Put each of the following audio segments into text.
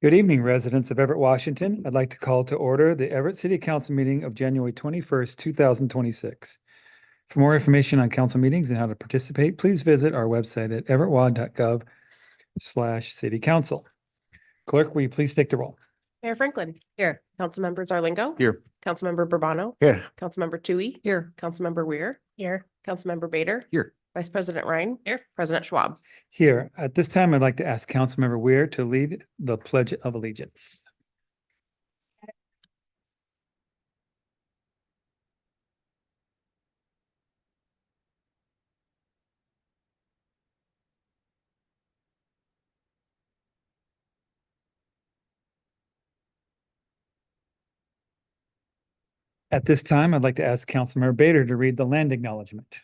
Good evening, residents of Everett, Washington. I'd like to call to order the Everett City Council meeting of January 21st, 2026. For more information on council meetings and how to participate, please visit our website at everettwa.gov/citycouncil. Clerk, will you please take the roll? Mayor Franklin. Here. Councilmember Zarlingo. Here. Councilmember Bourbano. Here. Councilmember Tui. Here. Councilmember Weir. Here. Councilmember Bader. Here. Vice President Ryan. Here. President Schwab. Here. At this time, I'd like to ask Councilmember Weir to lead the Pledge of Allegiance. At this time, I'd like to ask Councilmember Bader to read the land acknowledgement.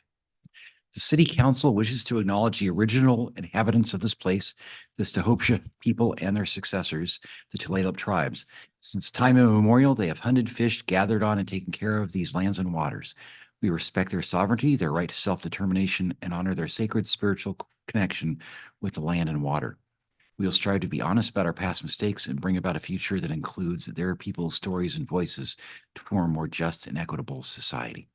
The city council wishes to acknowledge the original inhabitants of this place, the Stahopsha people and their successors, the Tulalip tribes. Since time immemorial, they have hunted, fished, gathered on, and taken care of these lands and waters. We respect their sovereignty, their right to self-determination, and honor their sacred spiritual connection with the land and water. We will strive to be honest about our past mistakes and bring about a future that includes their people's stories and voices to form a more just and equitable society.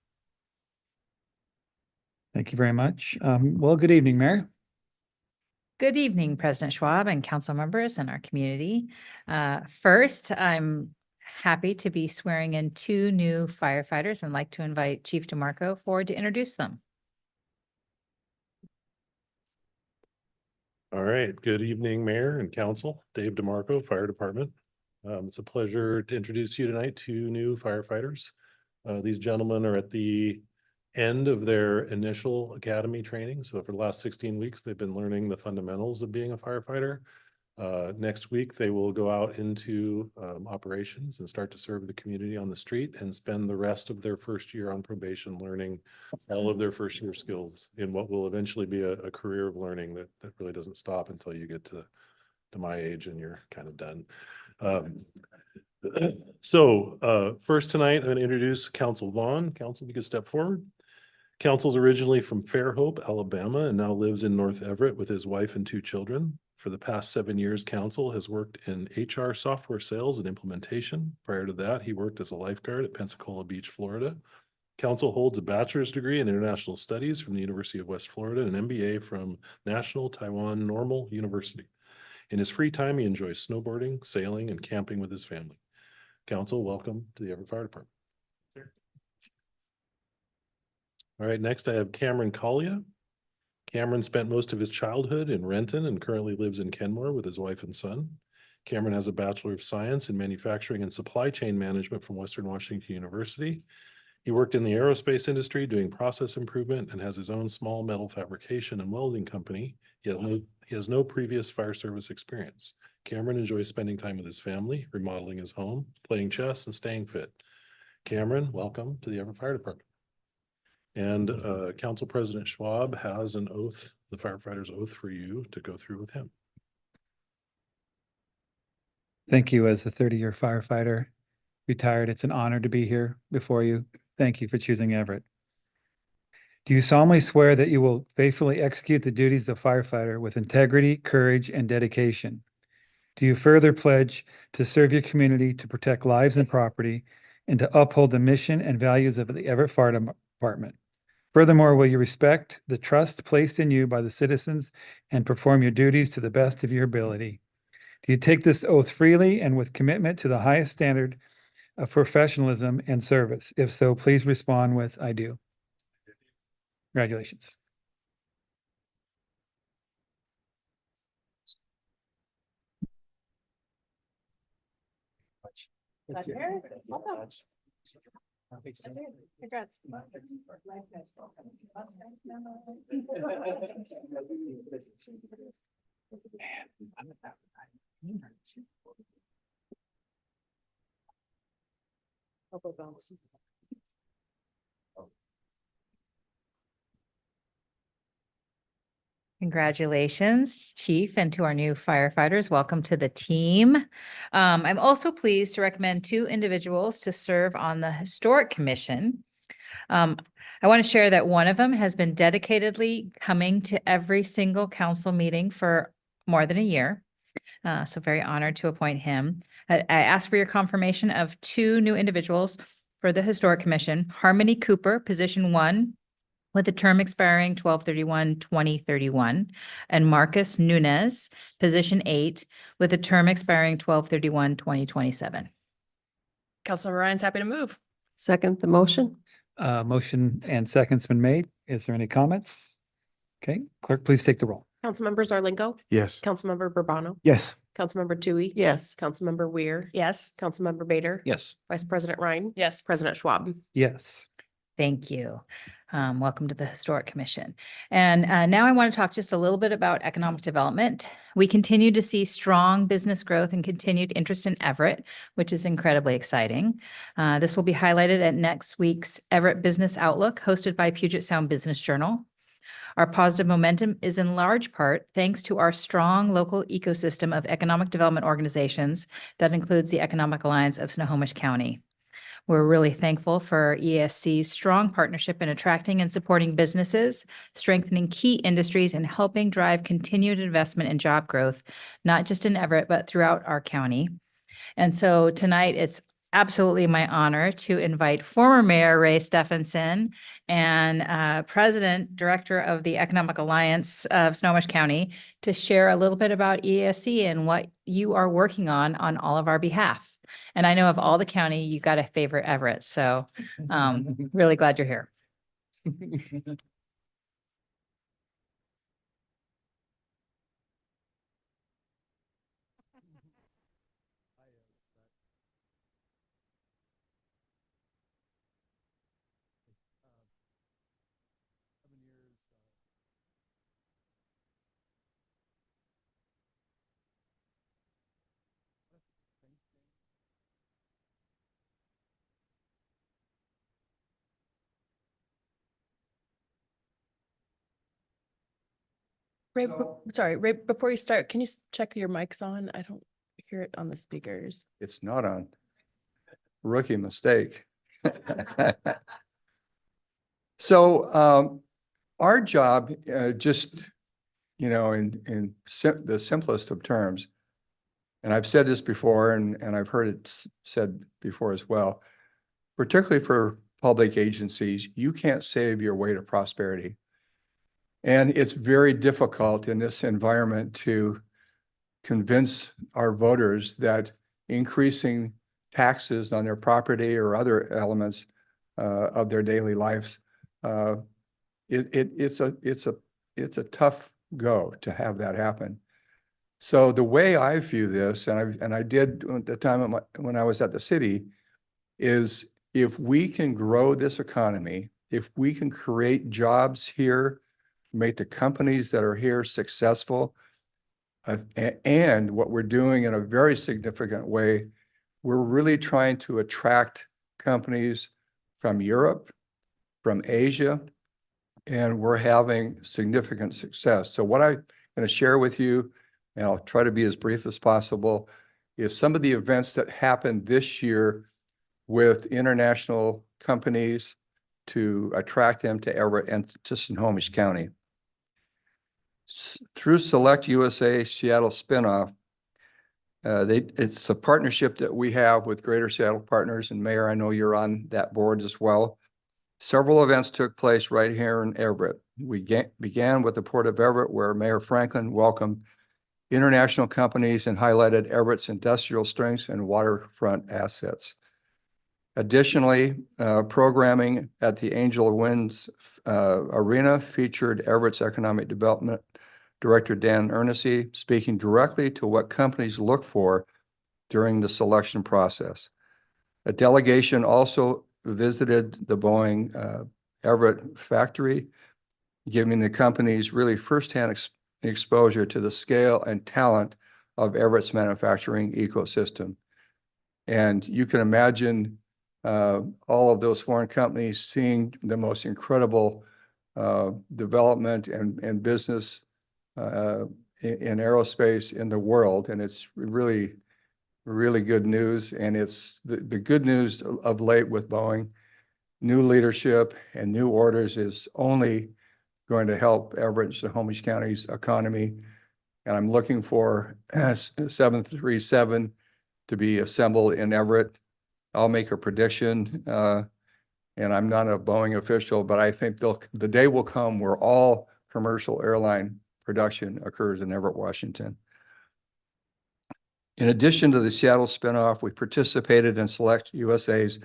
Thank you very much. Well, good evening, Mayor. Good evening, President Schwab and council members and our community. First, I'm happy to be swearing in 2 new firefighters and like to invite Chief DeMarco forward to introduce them. All right. Good evening, Mayor and Council. Dave DeMarco, Fire Department. It's a pleasure to introduce you tonight 2 new firefighters. These gentlemen are at the end of their initial academy training. So for the last 16 weeks, they've been learning the fundamentals of being a firefighter. Next week, they will go out into operations and start to serve the community on the street and spend the rest of their first year on probation learning all of their first year skills in what will eventually be a career of learning that really doesn't stop until you get to my age and you're kind of done. First tonight, I'm going to introduce Council Vaughn. Council, you can step forward. Council's originally from Fairhope, Alabama, and now lives in North Everett with his wife and 2 children. For the past 7 years, Council has worked in HR software sales and implementation. Prior to that, he worked as a lifeguard at Pensacola Beach, Florida. Council holds a bachelor's degree in international studies from the University of West Florida and an MBA from National Taiwan Normal University. In his free time, he enjoys snowboarding, sailing, and camping with his family. Council, welcome to the Everett Fire Department. All right, next I have Cameron Collier. Cameron spent most of his childhood in Renton and currently lives in Kenmore with his wife and son. Cameron has a Bachelor of Science in Manufacturing and Supply Chain Management from Western Washington University. He worked in the aerospace industry doing process improvement and has his own small metal fabrication and welding company. He has no previous fire service experience. Cameron enjoys spending time with his family, remodeling his home, playing chess, and staying fit. Cameron, welcome to the Everett Fire Department. And Council President Schwab has an oath, the firefighter's oath for you to go through with him. Thank you. As a 30-year firefighter, retired, it's an honor to be here before you. Thank you for choosing Everett. Do you solemnly swear that you will faithfully execute the duties of firefighter with integrity, courage, and dedication? Do you further pledge to serve your community, to protect lives and property, and to uphold the mission and values of the Everett Fire Department? Furthermore, will you respect the trust placed in you by the citizens and perform your duties to the best of your ability? Do you take this oath freely and with commitment to the highest standard of professionalism and service? If so, please respond with "I do." Congratulations. Congrats. Congratulations, Chief, and to our new firefighters. Welcome to the team. I'm also pleased to recommend 2 individuals to serve on the Historic Commission. I want to share that one of them has been dedicatedly coming to every single council meeting for more than a year. So very honored to appoint him. I asked for your confirmation of two new individuals for the Historic Commission. Harmony Cooper, position 1, with a term expiring 12/31/2031, and Marcus Nunez, position 8, with a term expiring 12/31/2027. Councilmember Ryan's happy to move. Second the motion. Motion and second's been made. Is there any comments? Okay, clerk, please take the roll. Councilmember Zarlingo, Yes. Councilmember Bourbano, Yes. Councilmember Tui. Yes. Councilmember Weir. Yes. Councilmember Bader. Yes. Vice President Ryan. Yes. President Schwab. Yes. Thank you. Welcome to the Historic Commission. And now I want to talk just a little bit about economic development. We continue to see strong business growth and continued interest in Everett, which is incredibly exciting. This will be highlighted at next week's Everett Business Outlook, hosted by Puget Sound Business Journal. Our positive momentum is in large part thanks to our strong local ecosystem of economic development organizations that includes the Economic Alliance of Snohomish County. We're really thankful for ESC's strong partnership in attracting and supporting businesses, strengthening key industries, and helping drive continued investment and job growth, not just in Everett, but throughout our county. And so tonight, it's absolutely my honor to invite former Mayor Ray Stephenson and President, Director of the Economic Alliance of Snohomish County to share a little bit about ESC and what you are working on all of our behalf. And I know of all the county, you got a favorite Everett. So really glad you're here. Ray, sorry, Ray, before you start, can you check your mics on? I don't hear it on the speakers. It's not on. Rookie mistake. So our job, just, you know, in the simplest of terms, and I've said this before and I've heard it said before as well, particularly for public agencies, you can't save your way to prosperity. And it's very difficult in this environment to convince our voters that increasing taxes on their property or other elements of their daily lives, it's a tough go to have that happen. So the way I view this, and I did at the time when I was at the city, is if we can grow this economy, if we can create jobs here, make the companies that are here successful, and what we're doing in a very significant way, we're really trying to attract companies from Europe, from Asia, and we're having significant success. So what I'm going to share with you, and I'll try to be as brief as possible, is some of the events that happened this year with international companies to attract them to Everett and to Snohomish County. Through Select USA Seattle spinoff, it's a partnership that we have with Greater Seattle Partners, and Mayor, I know you're on that board as well. Several events took place right here in Everett. We began with the Port of Everett, where Mayor Franklin welcomed international companies and highlighted Everett's industrial strengths and waterfront assets. Additionally, programming at the Angel Winds Arena featured Everett's Economic Development Director Dan Ernest speaking directly to what companies look for during the selection process. A delegation also visited the Boeing Everett factory, giving the companies really firsthand exposure to the scale and talent of Everett's manufacturing ecosystem. And you can imagine all of those foreign companies seeing the most incredible development and business in aerospace in the world. And it's really, really good news. And it's the good news of late with Boeing new leadership and new orders is only going to help Everett and Snohomish County's economy. And I'm looking for 737 to be assembled in Everett. I'll make a prediction, and I'm not a Boeing official, but I think the day will come where all commercial airline production occurs in Everett, Washington. In addition to the Seattle spinoff, we participated in Select USA's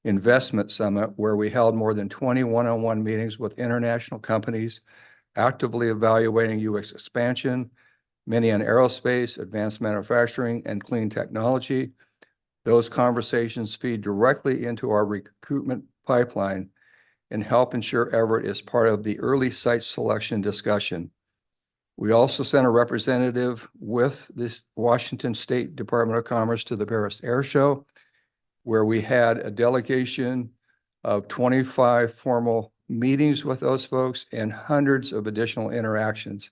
Investment Summit, where we held more than 20 one-on-one meetings with international companies actively evaluating U.S. expansion, many in aerospace, advanced manufacturing, and clean technology. Those conversations feed directly into our recruitment pipeline and help ensure Everett is part of the early site selection discussion. We also sent a representative with the Washington State Department of Commerce to the Paris Air Show, where we had a delegation of 25 formal meetings with those folks and hundreds of additional interactions.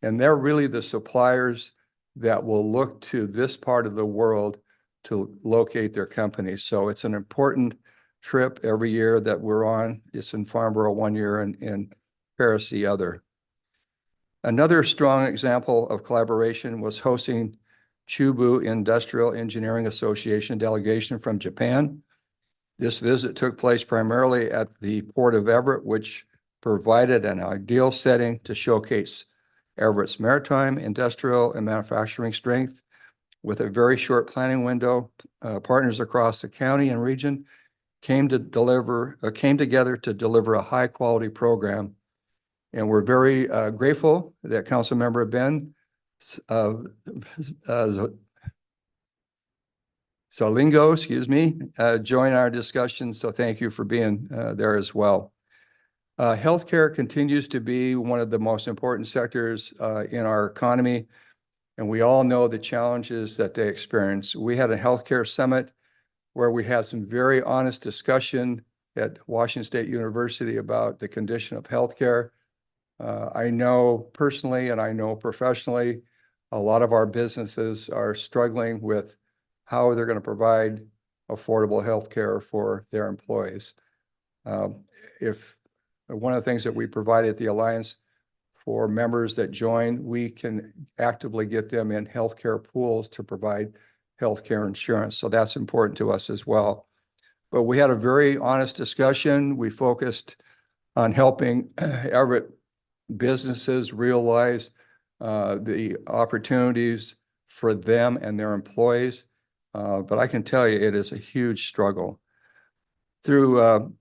And they're really the suppliers that will look to this part of the world to locate their companies. So it's an important trip every year that we're on. It's in Farnborough one year and in Paris the other. Another strong example of collaboration was hosting Chubu Industrial Engineering Association delegation from Japan. This visit took place primarily at the Port of Everett, which provided an ideal setting to showcase Everett's maritime, industrial, and manufacturing strength. With a very short planning window, partners across the county and region came together to deliver a high-quality program. And we're very grateful that Councilmember Ben Solingo, join our discussion. So thank you for being there as well. Healthcare continues to be one of the most important sectors in our economy, and we all know the challenges that they experience. We had a healthcare summit where we had some very honest discussion at Washington State University about the condition of healthcare. I know personally and I know professionally, a lot of our businesses are struggling with how they're going to provide affordable health care for their employees. If one of the things that we provide at the Alliance for members that join, we can actively get them in healthcare pools to provide healthcare insurance. So that's important to us as well. But we had a very honest discussion. We focused on helping Everett businesses realize the opportunities for them and their employees. But I can tell you it is a huge struggle. Through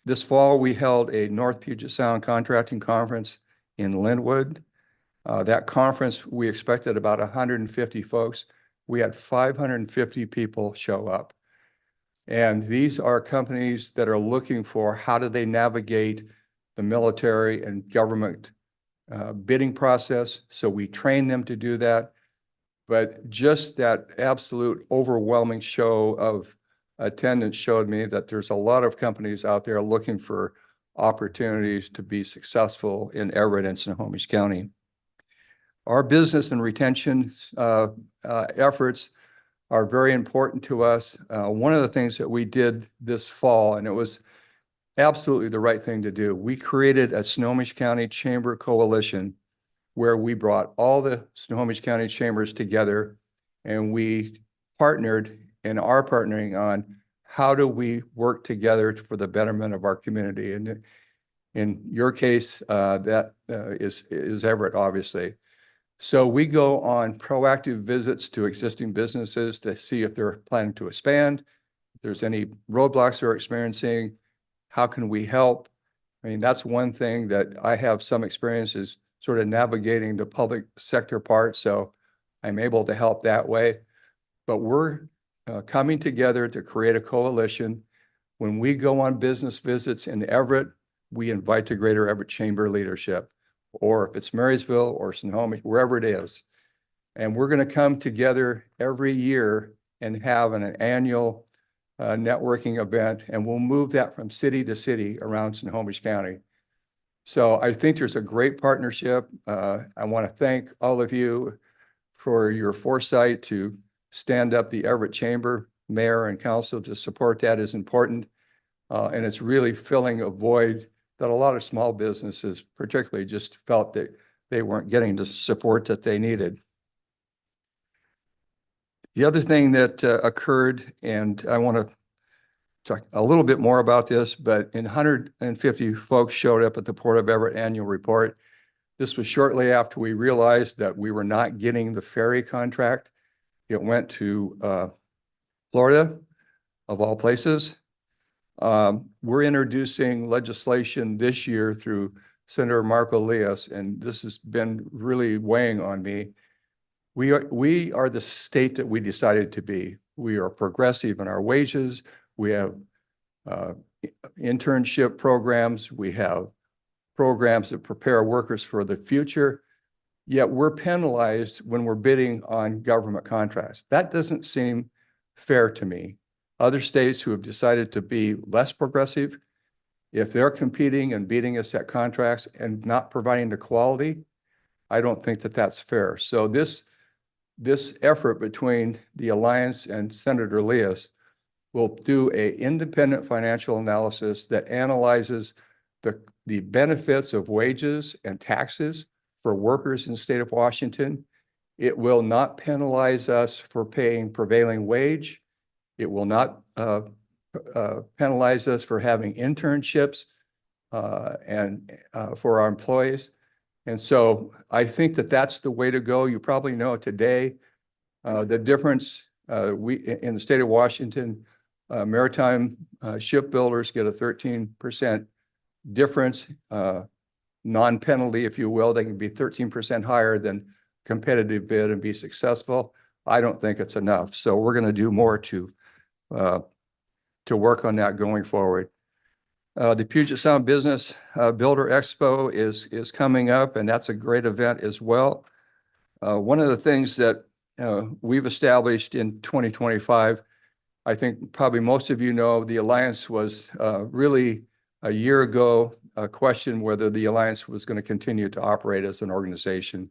this fall, we held a North Puget Sound Contracting Conference in Linwood. That conference, we expected about 150 folks. We had 550 people show up. And these are companies that are looking for how do they navigate the military and government bidding process. So we train them to do that. But just that absolute overwhelming show of attendance showed me that there's a lot of companies out there looking for opportunities to be successful in Everett and Snohomish County. Our business and retention efforts are very important to us. One of the things that we did this fall, and it was absolutely the right thing to do, we created a Snohomish County Chamber Coalition where we brought all the Snohomish County chambers together and we partnered and are partnering on how do we work together for the betterment of our community. And in your case, that is Everett, obviously. So we go on proactive visits to existing businesses to see if they're planning to expand, if there's any roadblocks they're experiencing, how can we help? I mean, that's one thing that I have some experience is sort of navigating the public sector part. So I'm able to help that way. But we're coming together to create a coalition. When we go on business visits in Everett, we invite the Greater Everett Chamber leadership, or if it's Marysville or Snohomish, wherever it is. And we're going to come together every year and have an annual networking event, and we'll move that from city to city around Snohomish County. So I think there's a great partnership. I want to thank all of you for your foresight to stand up the Everett Chamber. Mayor and council to support that is important. And it's really filling a void that a lot of small businesses particularly just felt that they weren't getting the support that they needed. The other thing that occurred, and I want to talk a little bit more about this, but 150 folks showed up at the Port of Everett annual report. This was shortly after we realized that we were not getting the ferry contract. It went to Florida, of all places. We're introducing legislation this year through Senator Marco Elias, and this has been really weighing on me. We are the state that we decided to be. We are progressive in our wages. We have internship programs. We have programs that prepare workers for the future. Yet we're penalized when we're bidding on government contracts. That doesn't seem fair to me. Other states who have decided to be less progressive, if they're competing and beating us at contracts and not providing the quality, I don't think that that's fair. So this effort between the Alliance and Senator Elias will do an independent financial analysis that analyzes the benefits of wages and taxes for workers in the state of Washington. It will not penalize us for paying prevailing wage. It will not penalize us for having internships and for our employees. And so I think that that's the way to go. You probably know today the difference in the state of Washington, maritime shipbuilders get a 13% difference, non-penalty, if you will. They can be 13% higher than competitive bid and be successful. I don't think it's enough. So we're going to do more to work on that going forward. The Puget Sound Business Builder Expo is coming up, and that's a great event as well. One of the things that we've established in 2025, I think probably most of you know, the Alliance was really a year ago a question whether the Alliance was going to continue to operate as an organization.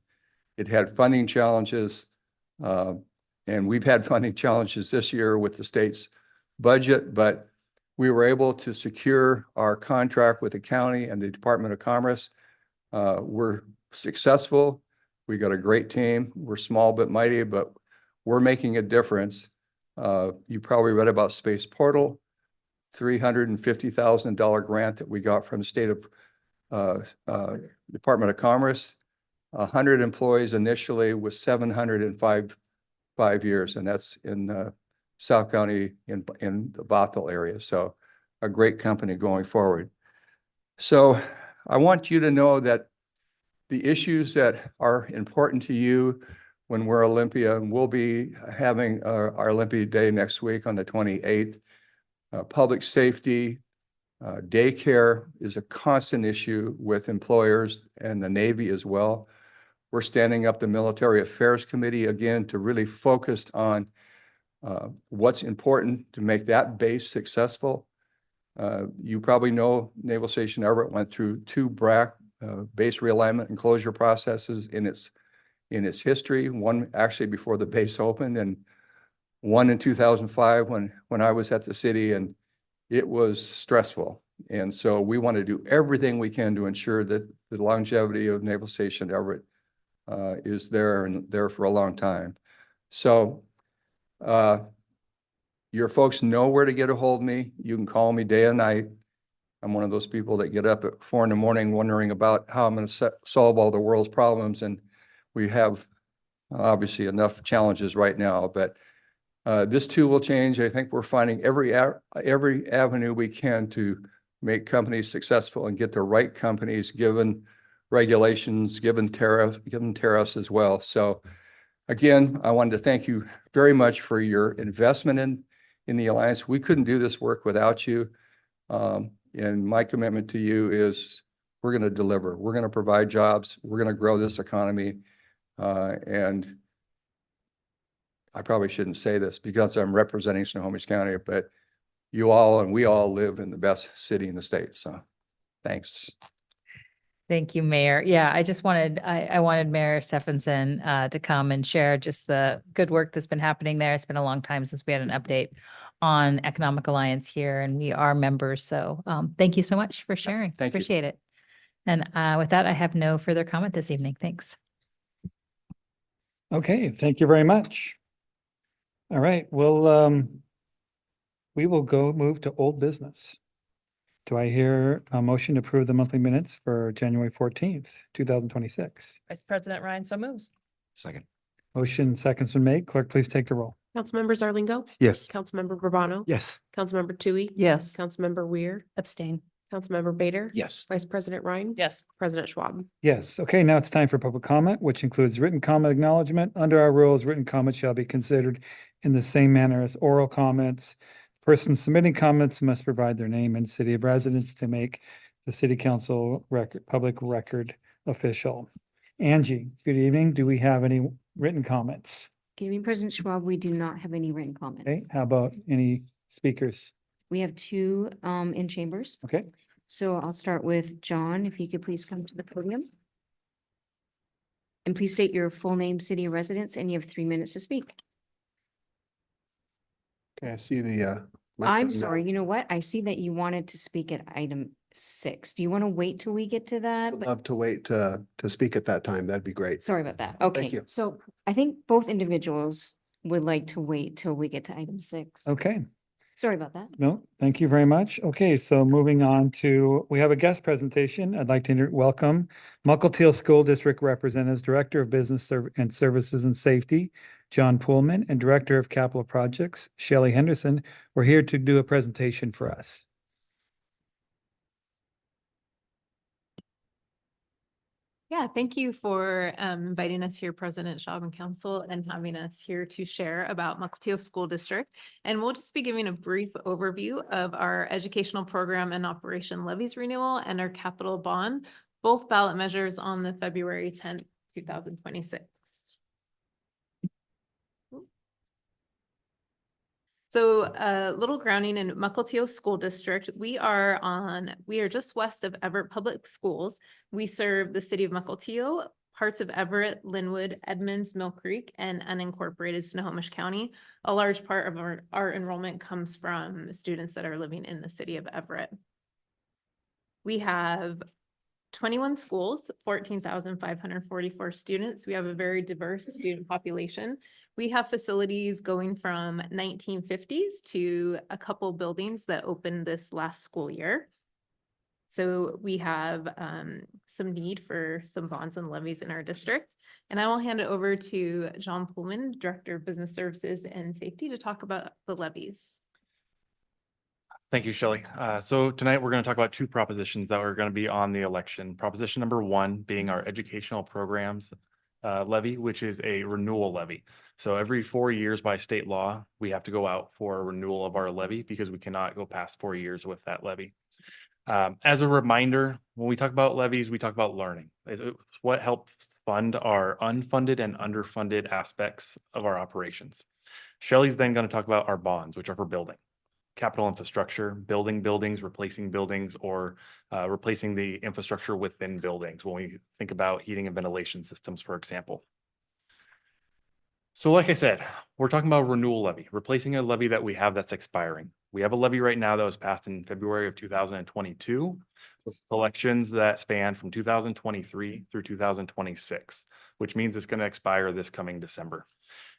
It had funding challenges, and we've had funding challenges this year with the state's budget, but we were able to secure our contract with the county and the Department of Commerce. We're successful. We got a great team. We're small but mighty, but we're making a difference. You probably read about Space Portal, $350,000 grant that we got from the state of Department of Commerce. 100 employees initially with 705 years, and that's in South County in the Bothell area. So a great company going forward. So I want you to know that the issues that are important to you when we're Olympia, and we'll be having our Olympia Day next week on the 28th. Public safety, daycare is a constant issue with employers and the Navy as well. We're standing up the Military Affairs Committee again to really focus on what's important to make that base successful. You probably know Naval Station Everett went through 2 BRAC base realignment and closure processes in its history. One actually before the base opened, and one in 2005 when I was at the city, and it was stressful. And so we want to do everything we can to ensure that the longevity of Naval Station Everett is there and there for a long time. So your folks know where to get a hold of me. You can call me day and night. I'm one of those people that get up at 4 a.m. wondering about how I'm going to solve all the world's problems. And we have obviously enough challenges right now, but this too will change. I think we're finding every avenue we can to make companies successful and get the right companies given regulations, given tariffs as well. So again, I wanted to thank you very much for your investment in the Alliance. We couldn't do this work without you. And my commitment to you is we're going to deliver. We're going to provide jobs. We're going to grow this economy. And I probably shouldn't say this because I'm representing Snohomish County, but you all and we all live in the best city in the state. So thanks. Thank you, Mayor. Yeah, I wanted Mayor Stephenson to come and share just the good work that's been happening there. It's been a long time since we had an update on Economic Alliance here, and we are members. So thank you so much for sharing. thank you. Appreciate it. And with that, I have no further comment this evening. Thanks. Okay, thank you very much. All right, well, we will move to old business. Do I hear a motion to approve the monthly minutes for January 14th, 2026? Vice President Ryan so moves. Second. Motion seconds been made. Clerk, please take the roll. Councilmember Zarlingo. Yes. Councilmember Bourbano. Yes. Councilmember Tui. Yes. Councilmember Weir. Abstain. Councilmember Bader. Yes. Vice President Ryan. Yes. President Schwab. Yes, okay, now it's time for public comment, which includes written comment acknowledgement. Under our rules, written comments shall be considered in the same manner as oral comments. Persons submitting comments must provide their name and city of residence to make the city council public record official. Angie, good evening. Do we have any written comments? Good evening, President Schwab. We do not have any written Okay, comments. how about any speakers? We have two in chambers. Okay, So I'll start with John, if you could please come to the podium. And please state your full name, city of residence, and you have 3 minutes to speak. Okay, I see the. mic I'm says no. sorry, you know what? I see that you wanted to speak at item 6. Do you want to wait till we get to that? I'd But- love to wait to speak at that time. That'd be great. Sorry about that. Okay, you. so I think both individuals would like to wait till we get to item 6. okay. Sorry about that. No, thank you very much. Okay, so moving on to, we have a guest presentation. I'd like to welcome Mukilteo School District Representatives, Director of Business and Services and Safety, John Pullman, and Director of Capital Projects, Shelley Henderson. We're here to do a presentation for us. Yeah, thank you for inviting us here, President Schwab and Council, and having us here to share about Mukilteo School District. And we'll just be giving a brief overview of our educational program and operation levies renewal and our capital bond, both ballot measures on the February 10th, 2026. So a little grounding in Mukilteo School District. We are just west of Everett Public Schools. We serve the city of Mukilteo, parts of Everett, Linwood, Edmonds, Mill Creek, and unincorporated Snohomish County. A large part of our enrollment comes from students that are living in the city of Everett. We have 21 schools, 14,544 students. We have a very diverse student population. We have facilities going from 1950s to a couple buildings that opened this last school year. So we have some need for some bonds and levies in our district. And I will hand it over to John Pullman, Director of Business Services and Safety, to talk about the levies. Thank you, Shelley. So tonight we're going to talk about two propositions that are going to be on the election. Proposition number 1 being our educational programs levy, which is a renewal levy. So every 4 years by state law, we have to go out for a renewal of our levy because we cannot go past 4 years with that levy. As a reminder, when we talk about levies, we talk about learning. It's what helps fund our unfunded and underfunded aspects of our operations. Shelley's then going to talk about our bonds, which are for building. Capital infrastructure, building buildings, replacing buildings, or replacing the infrastructure within buildings when we think about heating and ventilation systems, for example. So like I said, we're talking about renewal levy, replacing a levy that we have that's expiring. We have a levy right now that was passed in February of 2022, with elections that span from 2023 through 2026, which means it's going to expire this coming December.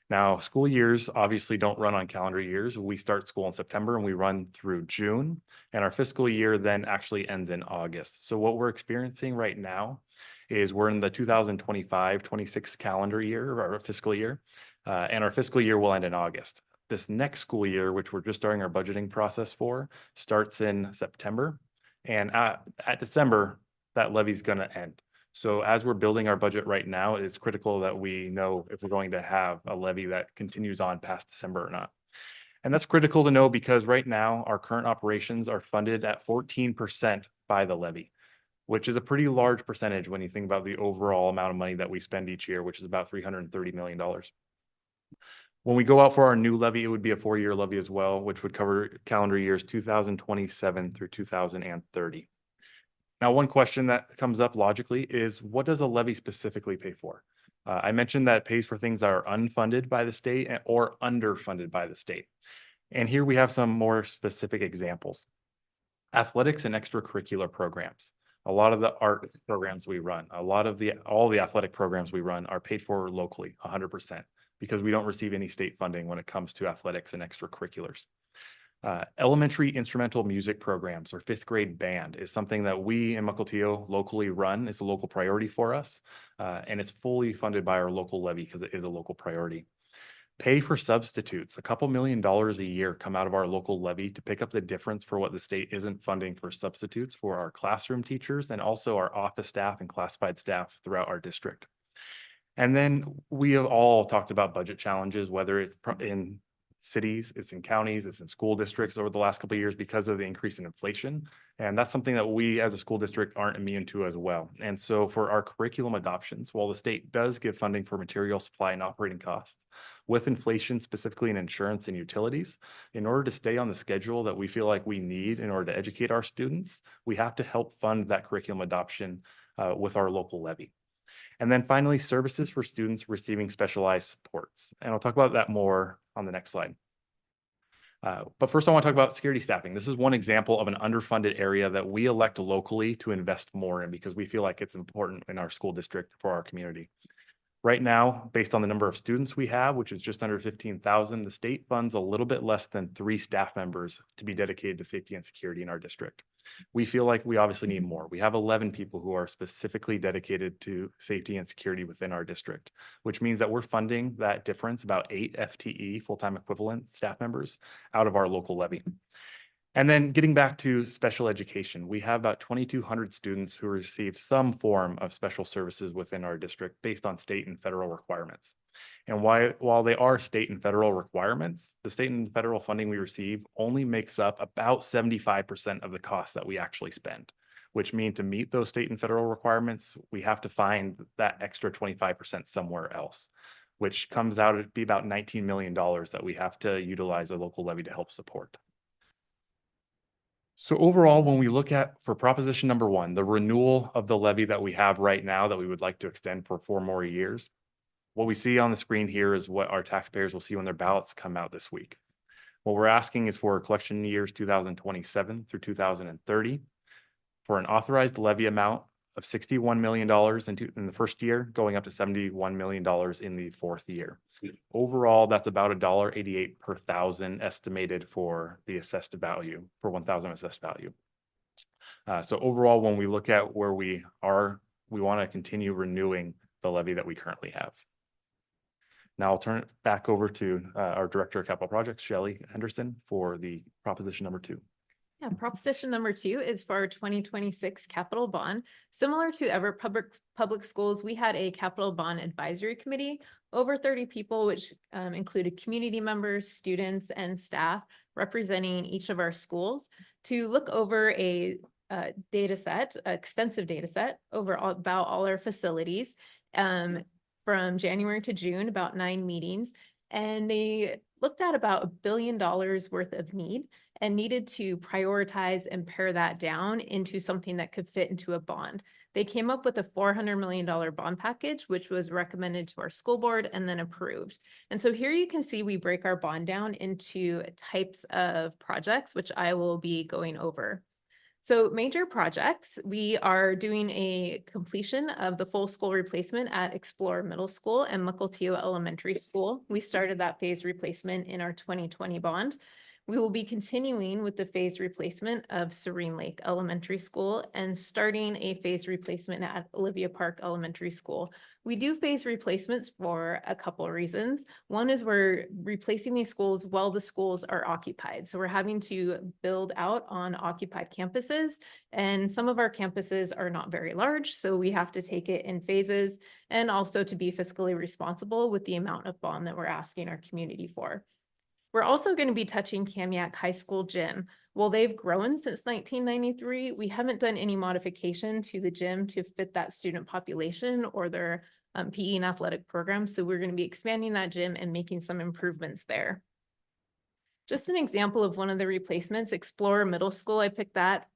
Now, school years obviously don't run on calendar years. We start school in September and we run through June, and our fiscal year then actually ends in August. So what we're experiencing right now is we're in the 2025-26 calendar year, or fiscal year, and our fiscal year will end in August. This next school year, which we're just starting our budgeting process for, starts in September, and at December, that levy's going to end. So as we're building our budget right now, it's critical that we know if we're going to have a levy that continues on past December or not. And that's critical to know because right now our current operations are funded at 14% by the levy, which is a pretty large percentage when you think about the overall amount of money that we spend each year, which is about $330 million. When we go out for our new levy, it would be a 4-year levy as well, which would cover calendar years 2027 through 2030. Now, one question that comes up logically is, what does a levy specifically pay for? I mentioned that it pays for things that are unfunded by the state or underfunded by the state. And here we have some more specific examples. Athletics and extracurricular programs. A lot of the art programs we run, all the athletic programs we run are paid for locally, 100%, because we don't receive any state funding when it comes to athletics and extracurriculars. Elementary instrumental music programs or 5th grade band is something that we in Mukilteo locally run. It's a local priority for us, and it's fully funded by our local levy because it is a local priority. Pay for substitutes, a couple $1 million a year come out of our local levy to pick up the difference for what the state isn't funding for substitutes for our classroom teachers and also our office staff and classified staff throughout our district. And then we have all talked about budget challenges, whether it's in cities, it's in counties, it's in school districts over the last couple of years because of the increase in inflation. And that's something that we as a school district aren't immune to as well. And so for our curriculum adoptions, while the state does give funding for material supply and operating costs, with inflation specifically in insurance and utilities, in order to stay on the schedule that we feel like we need in order to educate our students, we have to help fund that curriculum adoption with our local levy. And then finally, services for students receiving specialized supports. And I'll talk about that more on the next slide. But first I want to talk about security staffing. This is one example of an underfunded area that we elect locally to invest more in because we feel like it's important in our school district for our community. Right now, based on the number of students we have, which is just under 15,000, the state funds a little bit less than 3 staff members to be dedicated to safety and security in our district. We feel like we obviously need more. We have 11 people who are specifically dedicated to safety and security within our district, which means that we're funding that difference, about 8 FTE, full-time equivalent staff members, out of our local levy. And then getting back to special education, we have about 2,200 students who receive some form of special services within our district based on state and federal requirements. And while they are state and federal requirements, the state and federal funding we receive only makes up about 75% of the cost that we actually spend, which means to meet those state and federal requirements, we have to find that extra 25% somewhere else, which comes out to be about $19 million that we have to utilize a local levy to help support. So overall, when we look at for proposition number 1, the renewal of the levy that we have right now that we would like to extend for 4 more years, what we see on the screen here is what our taxpayers will see when their ballots come out this week. What we're asking is for collection years 2027 through 2030 for an authorized levy amount of $61 million in the first year, going up to $71 million in the 4th year. Overall, that's about $1.88 per thousand estimated for the assessed value, for 1,000 assessed value. So overall, when we look at where we are, we want to continue renewing the levy that we currently have. Now I'll turn it back over to our Director of Capital Projects, Shelley Henderson, for the proposition number 2. Yeah, proposition number 2 is for our 2026 capital bond. Similar to Everett Public Schools, we had a capital bond advisory committee, over 30 people, which included community members, students, and staff representing each of our schools to look over a data set, extensive data set about all our facilities from January to June, about 9 meetings. And they looked at about $1 billion worth of need and needed to prioritize and pare that down into something that could fit into a bond. They came up with a $400 million bond package, which was recommended to our school board and then approved. And so here you can see we break our bond down into types of projects, which I will be going over. So major projects, we are doing a completion of the full school replacement at Explorer Middle School and Mukilteo Elementary School. We started that phase replacement in our 2020 bond. We will be continuing with the phase replacement of Serene Lake Elementary School and starting a phase replacement at Olivia Park Elementary School. We do phase replacements for a couple of reasons. One is we're replacing these schools while the schools are occupied. So we're having to build out on occupied campuses, and some of our campuses are not very large, so we have to take it in phases, and also to be fiscally responsible with the amount of bond that we're asking our community for. We're also going to be touching Kamiak High School gym. While they've grown since 1993, we haven't done any modification to the gym to fit that student population or their PE and athletic programs. So we're going to be expanding that gym and making some improvements there. Just an example of one of the replacements, Explorer Middle School. I picked that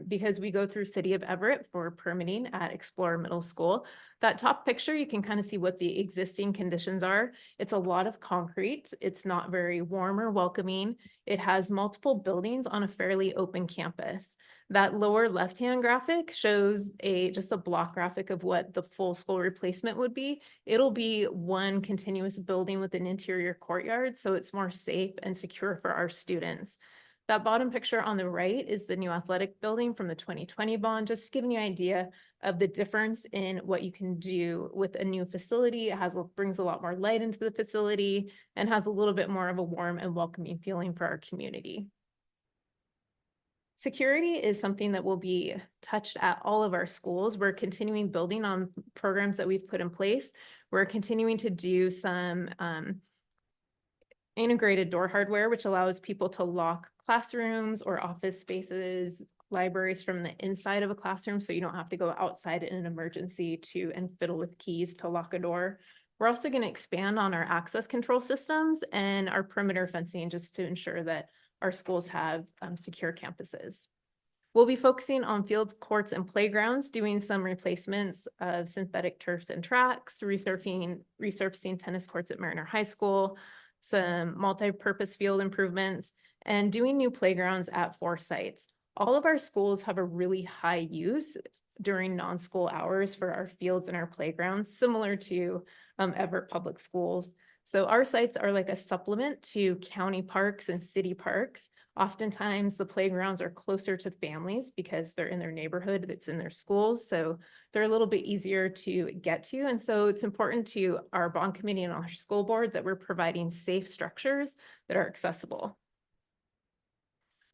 because we go through City of Everett for permitting at Explorer Middle School. That top picture, you can kind of see what the existing conditions are. It's a lot of concrete. It's not very warm or welcoming. It has multiple buildings on a fairly open campus. That lower left-hand graphic shows just a block graphic of what the full school replacement would be. It'll be one continuous building with an interior courtyard, so it's more safe and secure for our students. That bottom picture on the right is the new athletic building from the 2020 bond, just giving you an idea of the difference in what you can do with a new facility. It brings a lot more light into the facility and has a little bit more of a warm and welcoming feeling for our community. Security is something that will be touched at all of our schools. We're continuing building on programs that we've put in place. We're continuing to do some integrated door hardware, which allows people to lock classrooms or office spaces, libraries from the inside of a classroom, so you don't have to go outside in an emergency and fiddle with keys to lock a door. We're also going to expand on our access control systems and our perimeter fencing just to ensure that our schools have secure campuses. We'll be focusing on fields, courts, and playgrounds, doing some replacements of synthetic turfs and tracks, resurfacing tennis courts at Mariner High School, some multi-purpose field improvements, and doing new playgrounds at 4 sites. All of our schools have a really high use during non-school hours for our fields and our playgrounds, similar to Everett Public Schools. So our sites are like a supplement to county parks and city parks. Oftentimes the playgrounds are closer to families because they're in their neighborhood, it's in their schools. So they're a little bit easier to get to. And so it's important to our bond committee and our school board that we're providing safe structures that are accessible.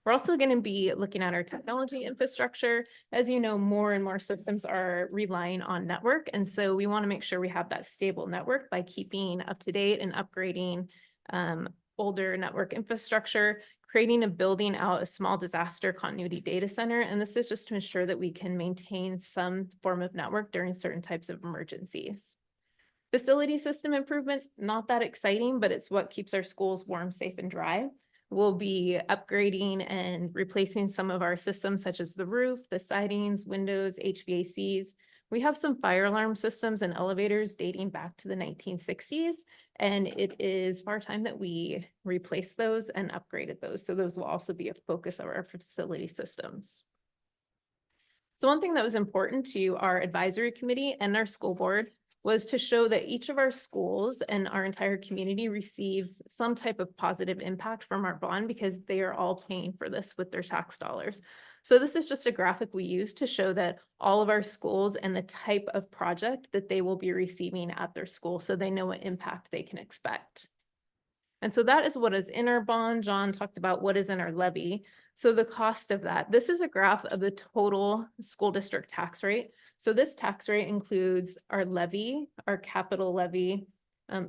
We're also going to be looking at our technology infrastructure. As you know, more and more systems are relying on network. And so we want to make sure we have that stable network by keeping up to date and upgrading older network infrastructure, creating and building out a small disaster continuity data center. And this is just to ensure that we can maintain some form of network during certain types of emergencies. Facility system improvements, not that exciting, but it's what keeps our schools warm, safe, and dry. We'll be upgrading and replacing some of our systems such as the roof, the sidings, windows, HVACs. We have some fire alarm systems and elevators dating back to the 1960s, and it is far time that we replace those and upgraded those. So those will also be a focus of our facility systems. So one thing that was important to our advisory committee and our school board was to show that each of our schools and our entire community receives some type of positive impact from our bond because they are all paying for this with their tax dollars. So this is just a graphic we use to show that all of our schools and the type of project that they will be receiving at their school so they know what impact they can expect. And so that is what is in our bond. John talked about what is in our levy. So the cost of that, this is a graph of the total school district tax rate. So this tax rate includes our levy, our capital levy,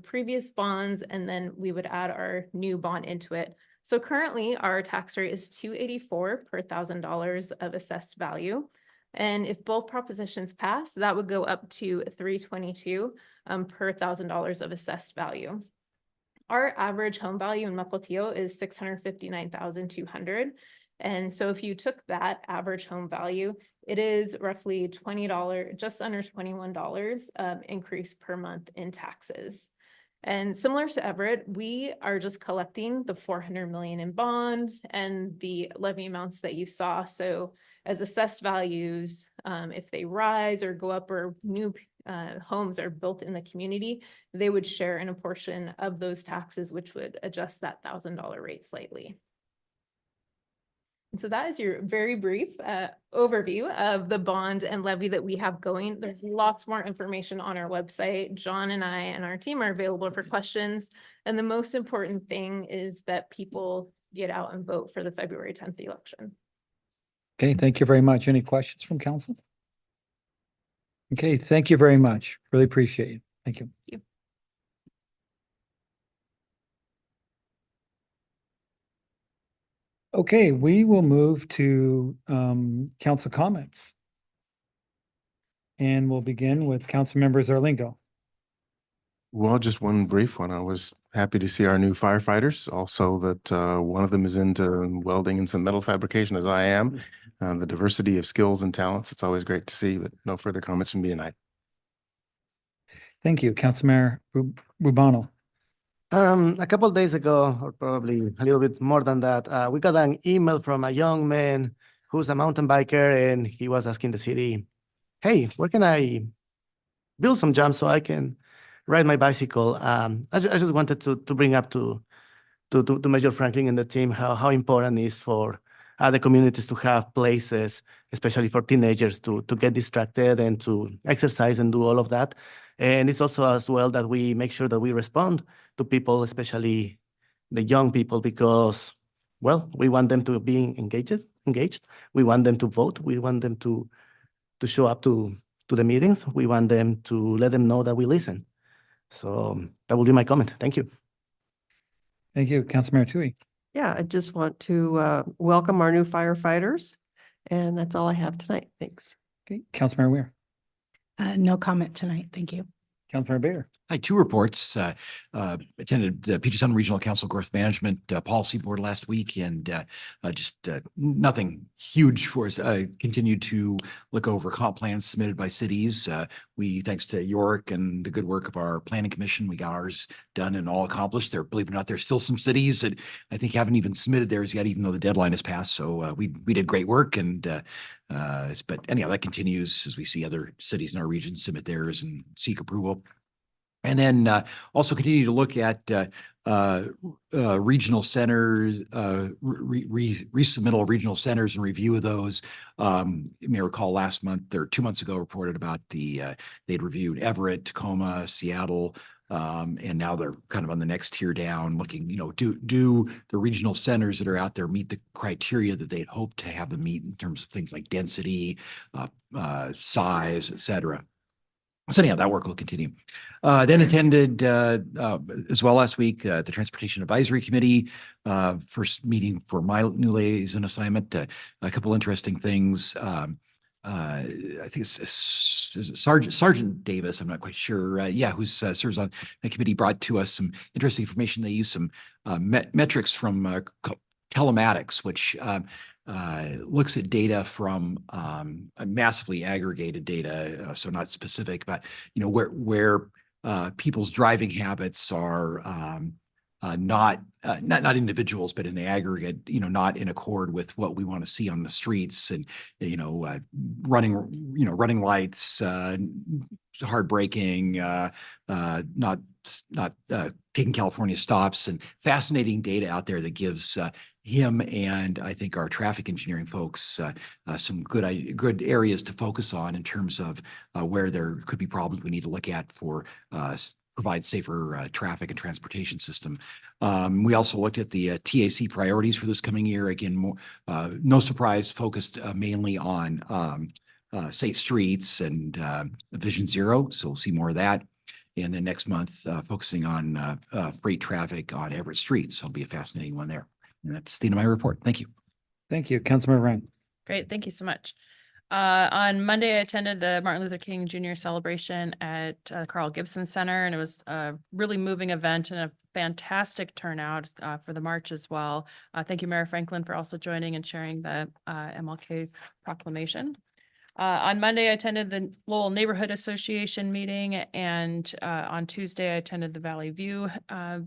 previous bonds, and then we would add our new bond into it. So currently our tax rate is $284 per $1,000 of assessed value. And if both propositions pass, that would go up to $322 per $1,000 of assessed value. Our average home value in Mukilteo is $659,200. And so if you took that average home value, it is roughly $20, just under $21 increase per month in taxes. And similar to Everett, we are just collecting the $400 million in bond and the levy amounts that you saw. So as assessed values, if they rise or go up or new homes are built in the community, they would share in a portion of those taxes, which would adjust that $1,000 rate slightly. And so that is your very brief overview of the bond and levy that we have going. There's lots more information on our website. John and I and our team are available for questions. And the most important thing is that people get out and vote for the February 10th election. Okay, thank you very much. Any questions from council? Okay, thank you very much. Really appreciate it. Thank you. Thank you. Okay, we will move to council comments. And we'll begin with Councilmember Zarlingo. Well, just one brief one. I was happy to see our new firefighters. Also that one of them is into welding and some metal fabrication as I am. The diversity of skills and talents, it's always great to see, but no further comments from me tonight. Thank you. Councilmember Rubano. A couple of days ago, or probably a little bit more than that, we got an email from a young man who's a mountain biker, and he was asking the city, hey, where can I build some jumps so I can ride my bicycle? I just wanted to bring up to Major Franklin and the team how important it is for other communities to have places, especially for teenagers, to get distracted and to exercise and do all of that. And it's also as well that we make sure that we respond to people, especially the young people, because, well, we want them to be engaged. We want them to vote. We want them to show up to the meetings. We want them to let them know that we listen. So that will be my comment. Thank you. Thank you. Councilmember Tui. Yeah, I just want to welcome our new firefighters, and that's all I have tonight. Thanks. Okay. Councilmember Weir. No comment tonight. Thank you. Councilmember Bader. Hi, two reports. Attended the Puget Sound Regional Council Growth Management Policy Board last week, and just nothing huge for us. Continued to look over comp plans submitted by cities. We, thanks to York and the good work of our planning commission, we got ours done and all accomplished. There, believe it or not, there's still some cities that I think haven't even submitted theirs yet, even though the deadline has passed. So we did great work, and but anyhow, that continues as we see other cities in our region submit theirs and seek approval. And then also continue to look at regional centers, resubmittal of regional centers and review of those. You may recall last month or 2 months ago reported about they'd reviewed Everett, Tacoma, Seattle, and now they're kind of on the next tier down looking, do the regional centers that are out there meet the criteria that they'd hoped to have them meet in terms of things like density, size, et cetera. So anyhow, that work will continue. Then attended as well last week the Transportation Advisory Committee, first meeting for my new liaison assignment. A couple interesting things. I think it's Sergeant Davis, I'm not quite sure. Who serves on the committee, brought to us some interesting information. They use some metrics from telematics, which looks at data from massively aggregated data, so not specific, but where people's driving habits are not individuals, but in the aggregate, not in accord with what we want to see on the streets, and running lights, hard braking, not taking California stops, and fascinating data out there that gives him and I think our traffic engineering folks some good areas to focus on in terms of where there could be problems we need to look at for provide safer traffic and transportation system. We also looked at the TAC priorities for this coming year. Again, no surprise, focused mainly on safe streets and Vision Zero. So we'll see more of that. And then next month, focusing on freight traffic on Everett Street. So it'll be a fascinating one there. And that's the end of my report. Thank you. Thank you. Councilmember Ryan. Great. Thank you so much. On Monday, I attended the Martin Luther King Jr. celebration at Carl Gibson Center, and it was a really moving event and a fantastic turnout for the march as well. Thank you, Mayor Franklin, for also joining and sharing the MLK proclamation. On Monday, I attended the Lowell Neighborhood Association meeting, and on Tuesday, I attended the Valley View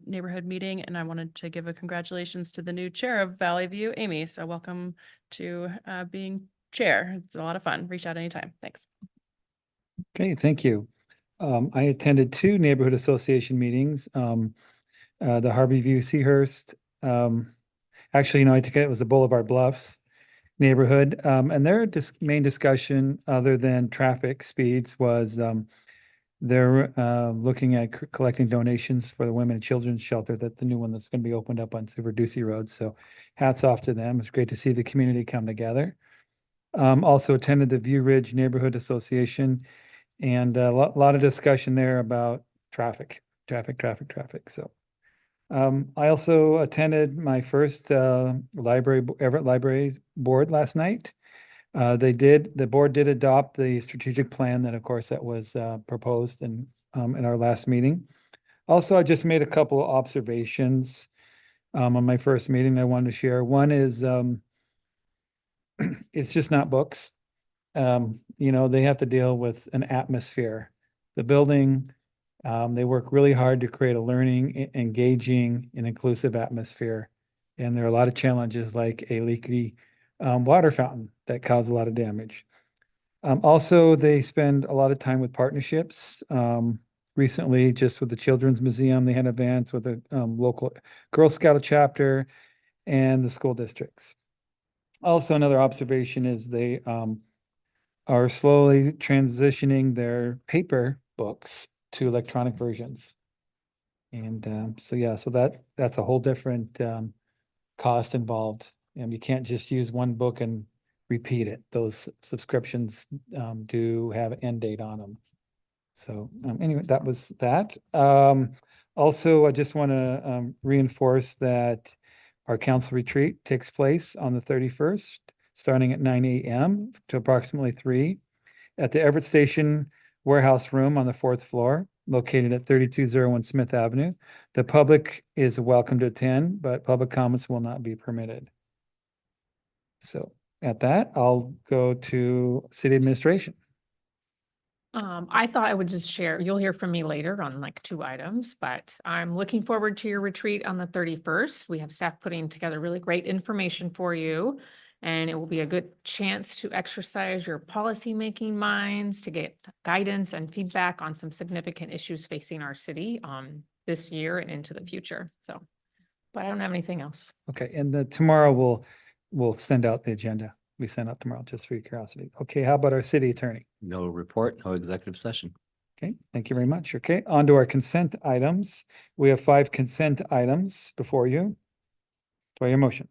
neighborhood meeting, and I wanted to give a congratulations to the new chair of Valley View, Amy. So welcome to being chair. It's a lot of fun. Reach out anytime. Thanks. Okay, thank you. I attended 2 neighborhood association meetings. The Harvey View Seahurst. Actually, I think it was the Boulevard Bluffs neighborhood. And their main discussion, other than traffic speeds, was they're looking at collecting donations for the Women and Children's Shelter, that the new one that's going to be opened up on Super Ducey Road. So hats off to them. It's great to see the community come together. Also attended the View Ridge Neighborhood Association, and a lot of discussion there about traffic. So I also attended my first Everett Libraries board last night. The board did adopt the strategic plan that, of course, that was proposed in our last meeting. Also, I just made a couple of observations on my first meeting I wanted to share. One is it's just not books. You know, they have to deal with an atmosphere. The building, they work really hard to create a learning, engaging, and inclusive atmosphere. And there are a lot of challenges like a leaky water fountain that caused a lot of damage. Also, they spend a lot of time with partnerships. Recently, just with the Children's Museum, they had events with a local Girl Scout chapter and the school districts. Also, another observation is they are slowly transitioning their paper books to electronic versions. And so, yeah, so that's a whole different cost involved. And you can't just use one book and repeat it. Those subscriptions do have an end date on them. So anyway, that was that. Also, I just want to reinforce that our council retreat takes place on the 31st, starting at 9 a.m. to approximately 3 at the Everett Station Warehouse Room on the 4th floor, located at 3201 Smith Avenue. The public is welcome to attend, but public comments will not be permitted. So at that, I'll go to city administration. I thought I would just share, you'll hear from me later on like 2 items, but I'm looking forward to your retreat on the 31st. We have staff putting together really great information for you. And it will be a good chance to exercise your policymaking minds, to get guidance and feedback on some significant issues facing our city this year and into the future. So, but I don't have anything else. Okay, and tomorrow we'll send out the agenda. We send out tomorrow just for your curiosity. Okay, how about our city attorney? No report, no executive session. Okay, thank you very much. Okay, on to our consent items. We have 5 consent items before you. Do I hear a motion?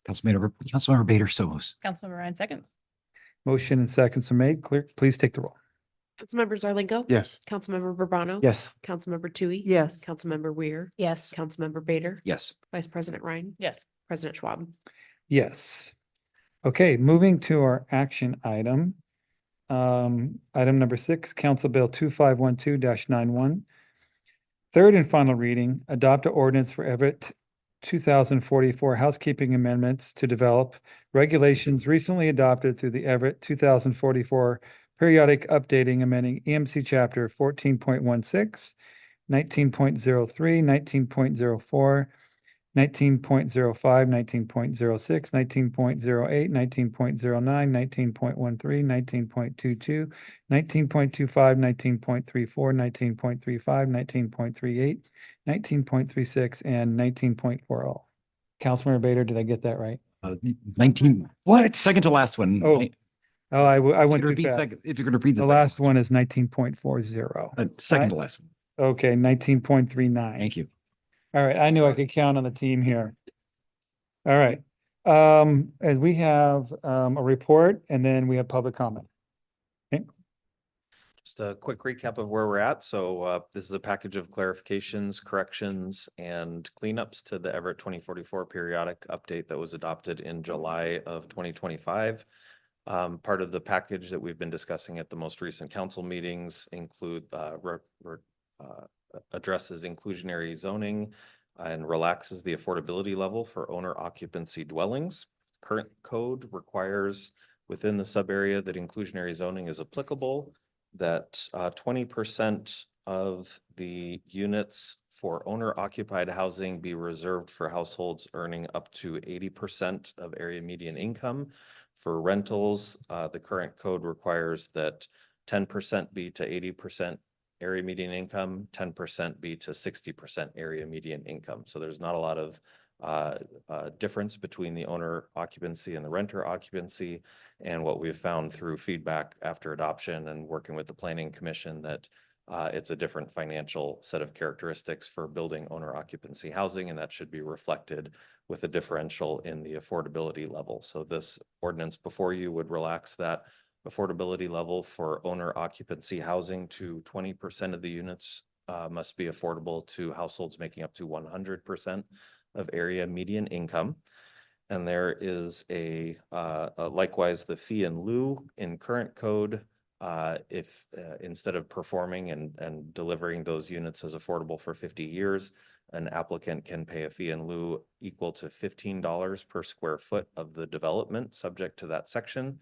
Councilmember Bader, so moves. Councilmember Ryan seconds. Motion and seconds are made. Clerk, please take the roll. Councilmember Zarlingo. Yes. Councilmember Bourbano. Yes. Councilmember Tui. Yes. Councilmember Weir. Yes. Councilmember Bader. Yes. Vice President Ryan. Yes. President Schwab. Yes. Okay, moving to our action item. Item number 6, Council Bill 2512-91. Third and final reading, adopt an ordinance for Everett 2044 housekeeping amendments to develop regulations recently adopted through the Everett 2044 periodic updating amending EMC chapter 14.16, 19.03, 19.04, 19.05, 19.06, 19.08, 19.09, 19.13, 19.22, 19.25, 19.34, 19.35, 19.38, 19.36, and 19.40. Councilmember Bader, did I get that right? 19. What? Second to last one. Oh, I went too Repeat fast. if you could repeat The last one is 19.40. second to last one. Okay, 19.39. Thank you. All right, I knew I could count on the team here. All right, and we have a report and then we have public comment. Okay. Just a quick recap of where we're at. So this is a package of clarifications, corrections, and cleanups to the Everett 2044 periodic update that was adopted in July of 2025. Part of the package that we've been discussing at the most recent council meetings include addresses inclusionary zoning and relaxes the affordability level for owner occupancy dwellings. Current code requires within the sub area that inclusionary zoning is applicable, that 20% of the units for owner occupied housing be reserved for households earning up to 80% of area median income. For rentals, the current code requires that 10% be to 80% area median income, 10% be to 60% area median income. So there's not a lot of difference between the owner occupancy and the renter occupancy. And what we've found through feedback after adoption and working with the Planning Commission that it's a different financial set of characteristics for building owner occupancy housing, and that should be reflected with a differential in the affordability level. So this ordinance before you would relax that affordability level for owner occupancy housing to 20% of the units must be affordable to households making up to 100% of area median income. And there is likewise the fee in lieu in current code if instead of performing and delivering those units as affordable for 50 years, an applicant can pay a fee in lieu equal to $15 per square foot of the development subject to that section.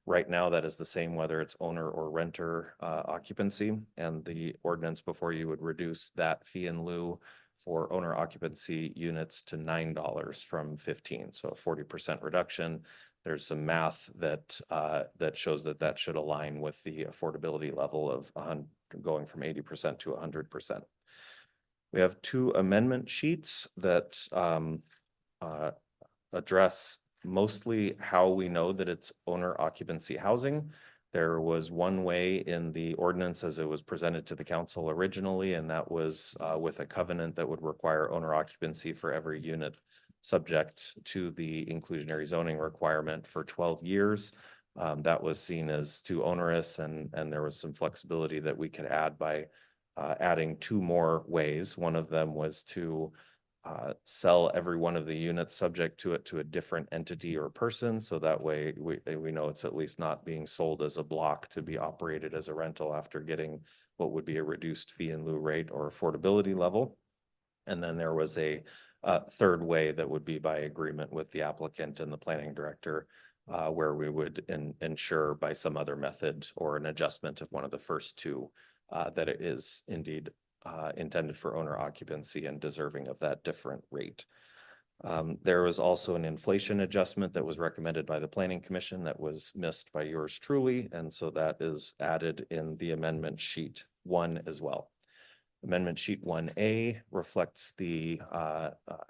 Right now, that is the same whether it's owner or renter occupancy, and the ordinance before you would reduce that fee in lieu for owner occupancy units to $9 from 15, so a 40% reduction. There's some math that that shows that that should align with the affordability level of going from 80% to 100%. We have two amendment sheets that address mostly how we know that it's owner occupancy housing. There was one way in the ordinance as it was presented to the council originally, and that was with a covenant that would require owner occupancy for every unit subject to the inclusionary zoning requirement for 12 years. That was seen as too onerous, and there was some flexibility that we could add by adding two more ways. One of them was to sell every one of the units subject to it to a different entity or person. So that way we know it's at least not being sold as a block to be operated as a rental after getting what would be a reduced fee in lieu rate or affordability level. And then there was a third way that would be by agreement with the applicant and the planning director, where we would ensure by some other method or an adjustment of one of the first two that it is indeed intended for owner occupancy and deserving of that different rate. There was also an inflation adjustment that was recommended by the Planning Commission that was missed by yours truly, and so that is added in the amendment sheet 1 as well. Amendment sheet 1A reflects the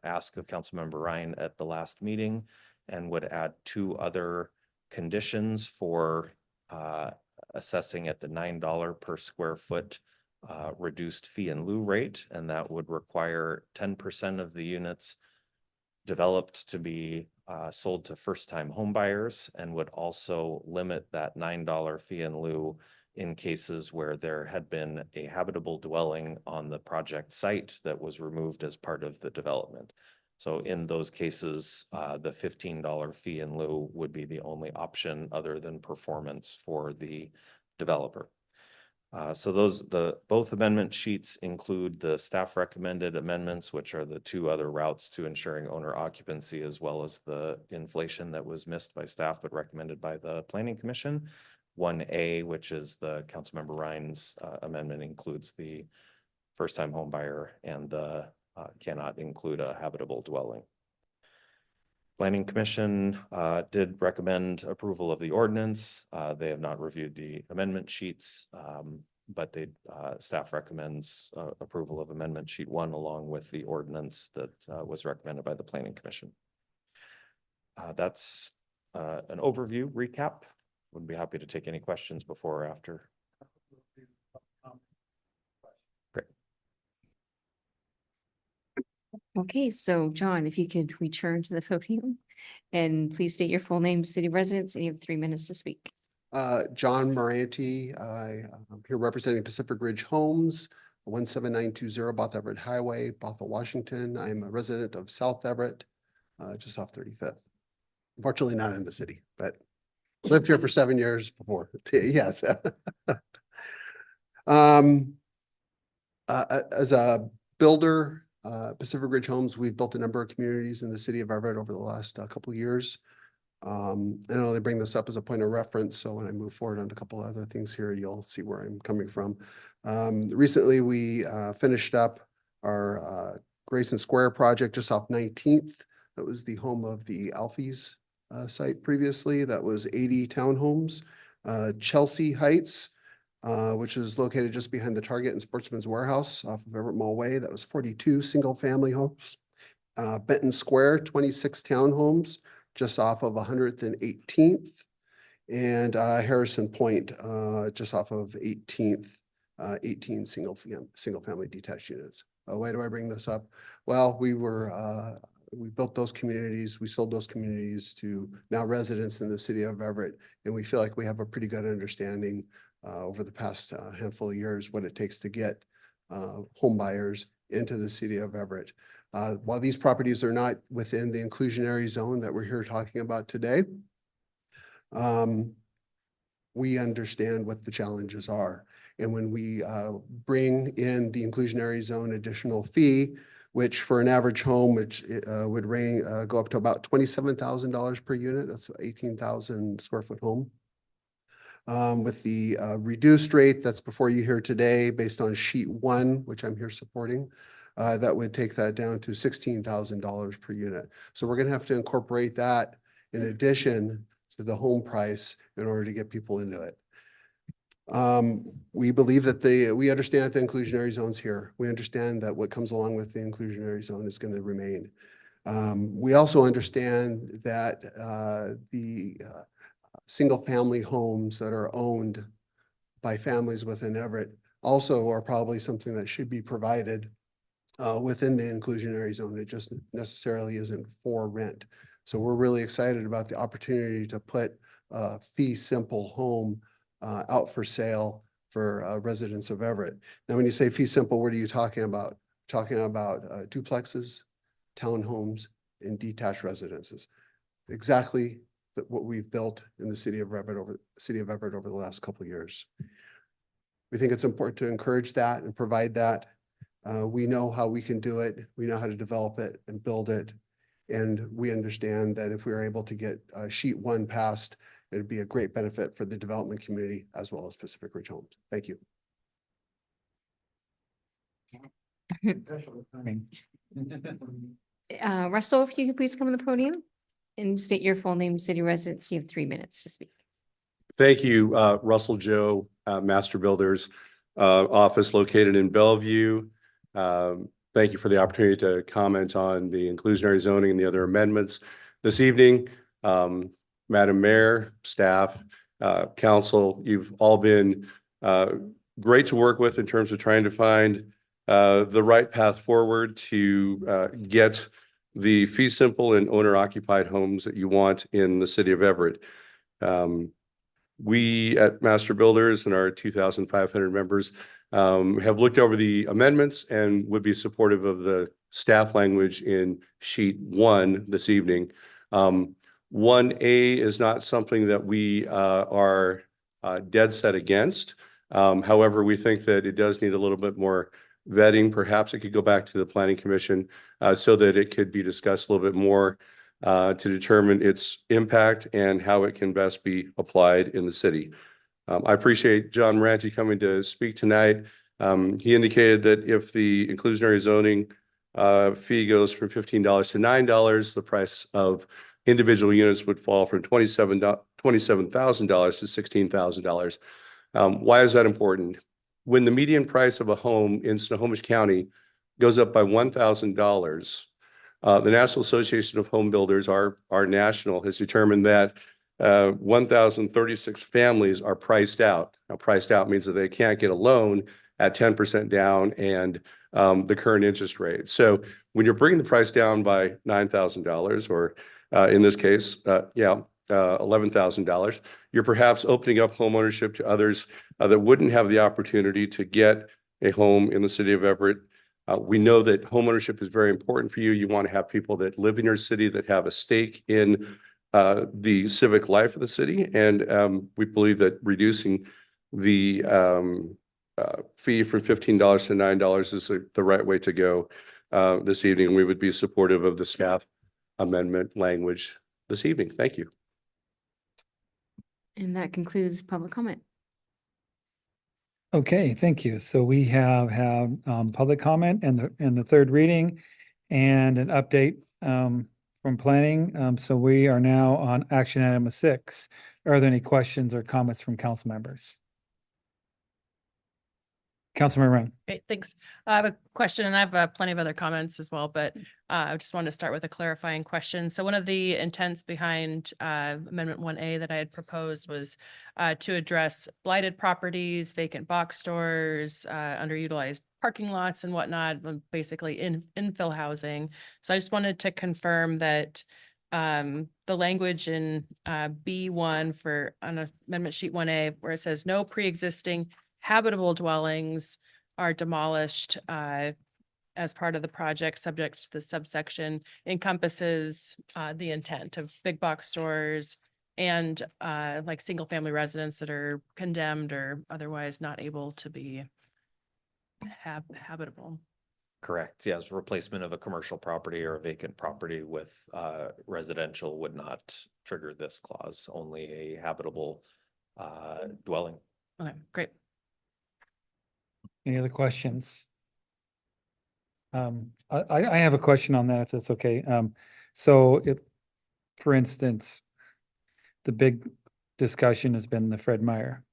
ask of Councilmember Ryan at the last meeting and would add two other conditions for assessing at the $9 per square foot reduced fee in lieu rate, and that would require 10% of the units developed to be sold to first-time home buyers, and would also limit that $9 fee in lieu in cases where there had been a habitable dwelling on the project site that was removed as part of the development. So in those cases, the $15 fee in lieu would be the only option other than performance for the developer. So both amendment sheets include the staff recommended amendments, which are the two other routes to ensuring owner occupancy, as well as the inflation that was missed by staff but recommended by the Planning Commission. 1A, which is the Councilmember Ryan's amendment, includes the first-time home buyer and the cannot include a habitable dwelling. Planning Commission did recommend approval of the ordinance. They have not reviewed the amendment sheets, but staff recommends approval of amendment sheet 1 along with the ordinance that was recommended by the Planning Commission. That's an overview recap. Would be happy to take any questions before or after. Great. Okay, so John, if you could return to the podium and please state your full name, city residence, and you have 3 minutes to speak. John Moranti, I'm here representing Pacific Ridge Homes, 17920 Bothell Everett Highway, Bothell, Washington. I'm a resident of South Everett, just off 35th. Unfortunately, not in the city, but lived here for 7 years before. Yes. As a builder, Pacific Ridge Homes, we've built a number of communities in the city of Everett over the last couple of years. And I only bring this up as a point of reference, so when I move forward on a couple of other things here, you'll see where I'm coming from. Recently, we finished up our Grayson Square project just off 19th. That was the home of the Alfies site previously. That was 80 townhomes. Chelsea Heights, which is located just behind the Target and Sportsman's Warehouse off of Everett Mall Way. That was 42 single-family homes. Benton Square, 26 townhomes, just off of 118th. And Harrison Point, just off of 18th, 18 single-family detached units. Why do I bring this up? Well, we built those communities, we sold those communities to now residents in the city of Everett, and we feel like we have a pretty good understanding over the past handful of years what it takes to get home buyers into the city of Everett. While these properties are not within the inclusionary zone that we're here talking about today, we understand what the challenges are. And when we bring in the inclusionary zone additional fee, which for an average home, which would go up to about $27,000 per unit, that's 18,000 square foot home. With the reduced rate that's before you here today, based on sheet 1, which I'm here supporting, that would take that down to $16,000 per unit. So we're going to have to incorporate that in addition to the home price in order to get people into it. We believe that we understand the inclusionary zones here. We understand that what comes along with the inclusionary zone is going to remain. We also understand that the single family homes that are owned by families within Everett also are probably something that should be provided within the inclusionary zone. It just necessarily isn't for rent. So we're really excited about the opportunity to put a fee simple home out for sale for residents of Everett. Now, when you say fee simple, what are you talking about? Talking about duplexes, townhomes, and detached residences. Exactly what we've built in the city of Everett over the last couple of years. We think it's important to encourage that and provide that. We know how we can do it. We know how to develop it and build it. And we understand that if we are able to get sheet 1 passed, it'd be a great benefit for the development community as well as Pacific Ridge Homes. Thank you. Russell, if you could please come to the podium and state your full name, city residence. You have 3 minutes to speak. Thank you, Russell Joe, Master Builders office located in Bellevue. Thank you for the opportunity to comment on the inclusionary zoning and the other amendments this evening. Madam Mayor, staff, council, you've all been great to work with in terms of trying to find the right path forward to get the fee simple and owner occupied homes that you want in the city of Everett. We at Master Builders and our 2,500 members have looked over the amendments and would be supportive of the staff language in sheet 1 this evening. 1A is not something that we are dead set against. However, we think that it does need a little bit more vetting. Perhaps it could go back to the Planning Commission so that it could be discussed a little bit more to determine its impact and how it can best be applied in the city. I appreciate John Moranti coming to speak tonight. He indicated that if the inclusionary zoning fee goes from $15 to $9, the price of individual units would fall from $27,000 to $16,000. Why is that important? When the median price of a home in Snohomish County goes up by $1,000, the National Association of Home Builders, our national, has determined that 1,036 families are priced out. Now, priced out means that they can't get a loan at 10% down and the current interest rate. So when you're bringing the price down by $9,000, or in this case, $11,000, you're perhaps opening up home ownership to others that wouldn't have the opportunity to get a home in the city of Everett. We know that homeownership is very important for you. You want to have people that live in your city that have a stake in the civic life of the city. And we believe that reducing the fee from $15 to $9 is the right way to go this evening. We would be supportive of the staff amendment language this evening. Thank you. And that concludes public comment. Okay, thank you. So we have had public comment and the third reading and an update from planning. So we are now on action item 6. Are there any questions or comments from council members? Councilmember Ryan. Great, thanks. I have a question and I have plenty of other comments as well, but I just wanted to start with a clarifying question. So one of the intents behind Amendment 1A that I had proposed was to address blighted properties, vacant box stores, underutilized parking lots and whatnot, basically infill housing. So I just wanted to confirm that the language in B1 for on Amendment Sheet 1A, where it says no pre-existing habitable dwellings are demolished as part of the project, subject to the subsection, encompasses the intent of big box stores and like single family residents that are condemned or otherwise not able to be habitable. Correct. Yes, replacement of a commercial property or a vacant property with residential would not trigger this clause, only a habitable dwelling. Okay, great. Any other questions? I have a question on that, if that's okay. So if, for instance, the big discussion has been the Fred Meyer.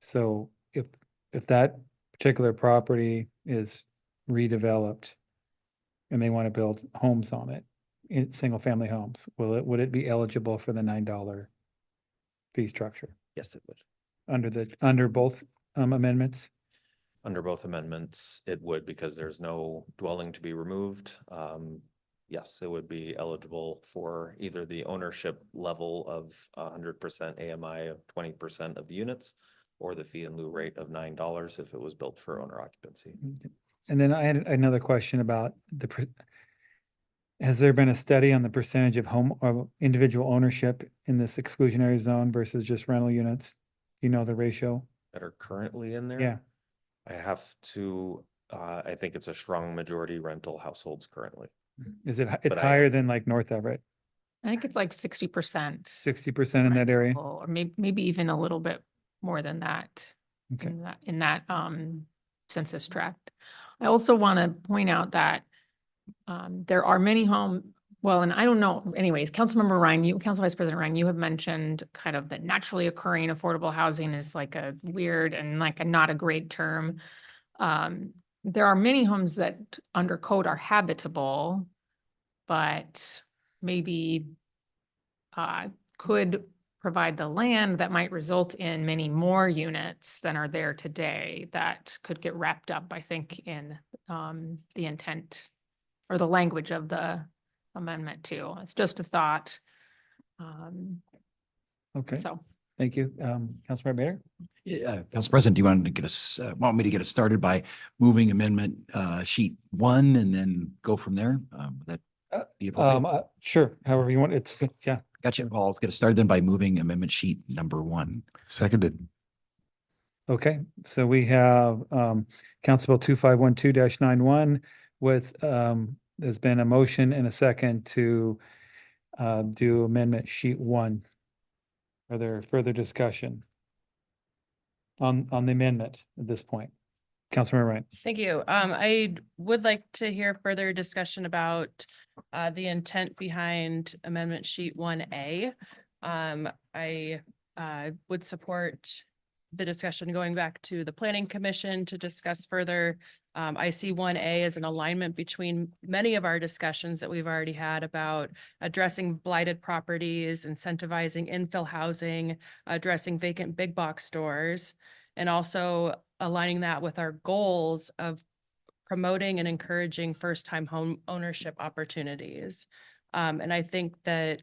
So if that particular property is redeveloped and they want to build homes on it, single family homes, would it be eligible for the $9 fee structure Yes, it would. under both amendments? Under both amendments, it would, because there's no dwelling to be removed. Yes, it would be eligible for either the ownership level of 100% AMI of 20% of the units, or the fee in lieu rate of $9 if it was built for owner occupancy. And then I had another question about has there been a study on the percentage of individual ownership in this exclusionary zone versus just rental units? You know the ratio? That are currently in there? Yeah. I have to, I think it's a strong majority rental households currently. Is it's But I higher am- than like North Everett, I think it's like 60%. 60% in that area? Or maybe even a little bit more than that. Okay. In that census tract. I also want to point out that there are many well, and I don't know, anyways, Councilmember Ryan, Council Vice President Ryan, you have mentioned kind of that naturally occurring affordable housing is like a weird and like not a great term. There are many homes that under code are habitable, but maybe could provide the land that might result in many more units than are there today that could get wrapped up, I think, in the intent or the language of the amendment too. It's just a thought. Okay, So. thank you. Councilmember Bader? Yeah, Council President, do you want to get us, want me to get us started by moving amendment sheet 1 and then go from there? Would that be appropriate? Sure, however you want, it's, yeah. Gotcha. Well, let's get started then by moving amendment sheet number 1. Seconded. Okay, so we have Council Bill 2512-91 with there's been a motion and a second to do amendment sheet 1. Are there further discussion on the amendment at this point? Councilmember Ryan. Thank you. I would like to hear further discussion about the intent behind amendment sheet 1A. I would support the discussion going back to the Planning Commission to discuss further. I see 1A as an alignment between many of our discussions that we've already had about addressing blighted properties, incentivizing infill housing, addressing vacant big box stores, and also aligning that with our goals of promoting and encouraging first-time home ownership opportunities. And I think that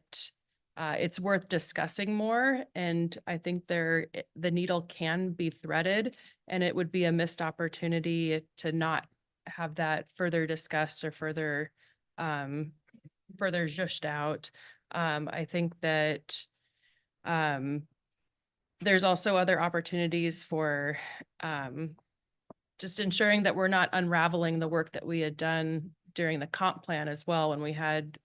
it's worth discussing more, and I think the needle can be threaded, and it would be a missed opportunity to not have that further discussed or further zhushed out. I think that there's also other opportunities for just ensuring that we're not unraveling the work that we had done during the comp plan as well, when we had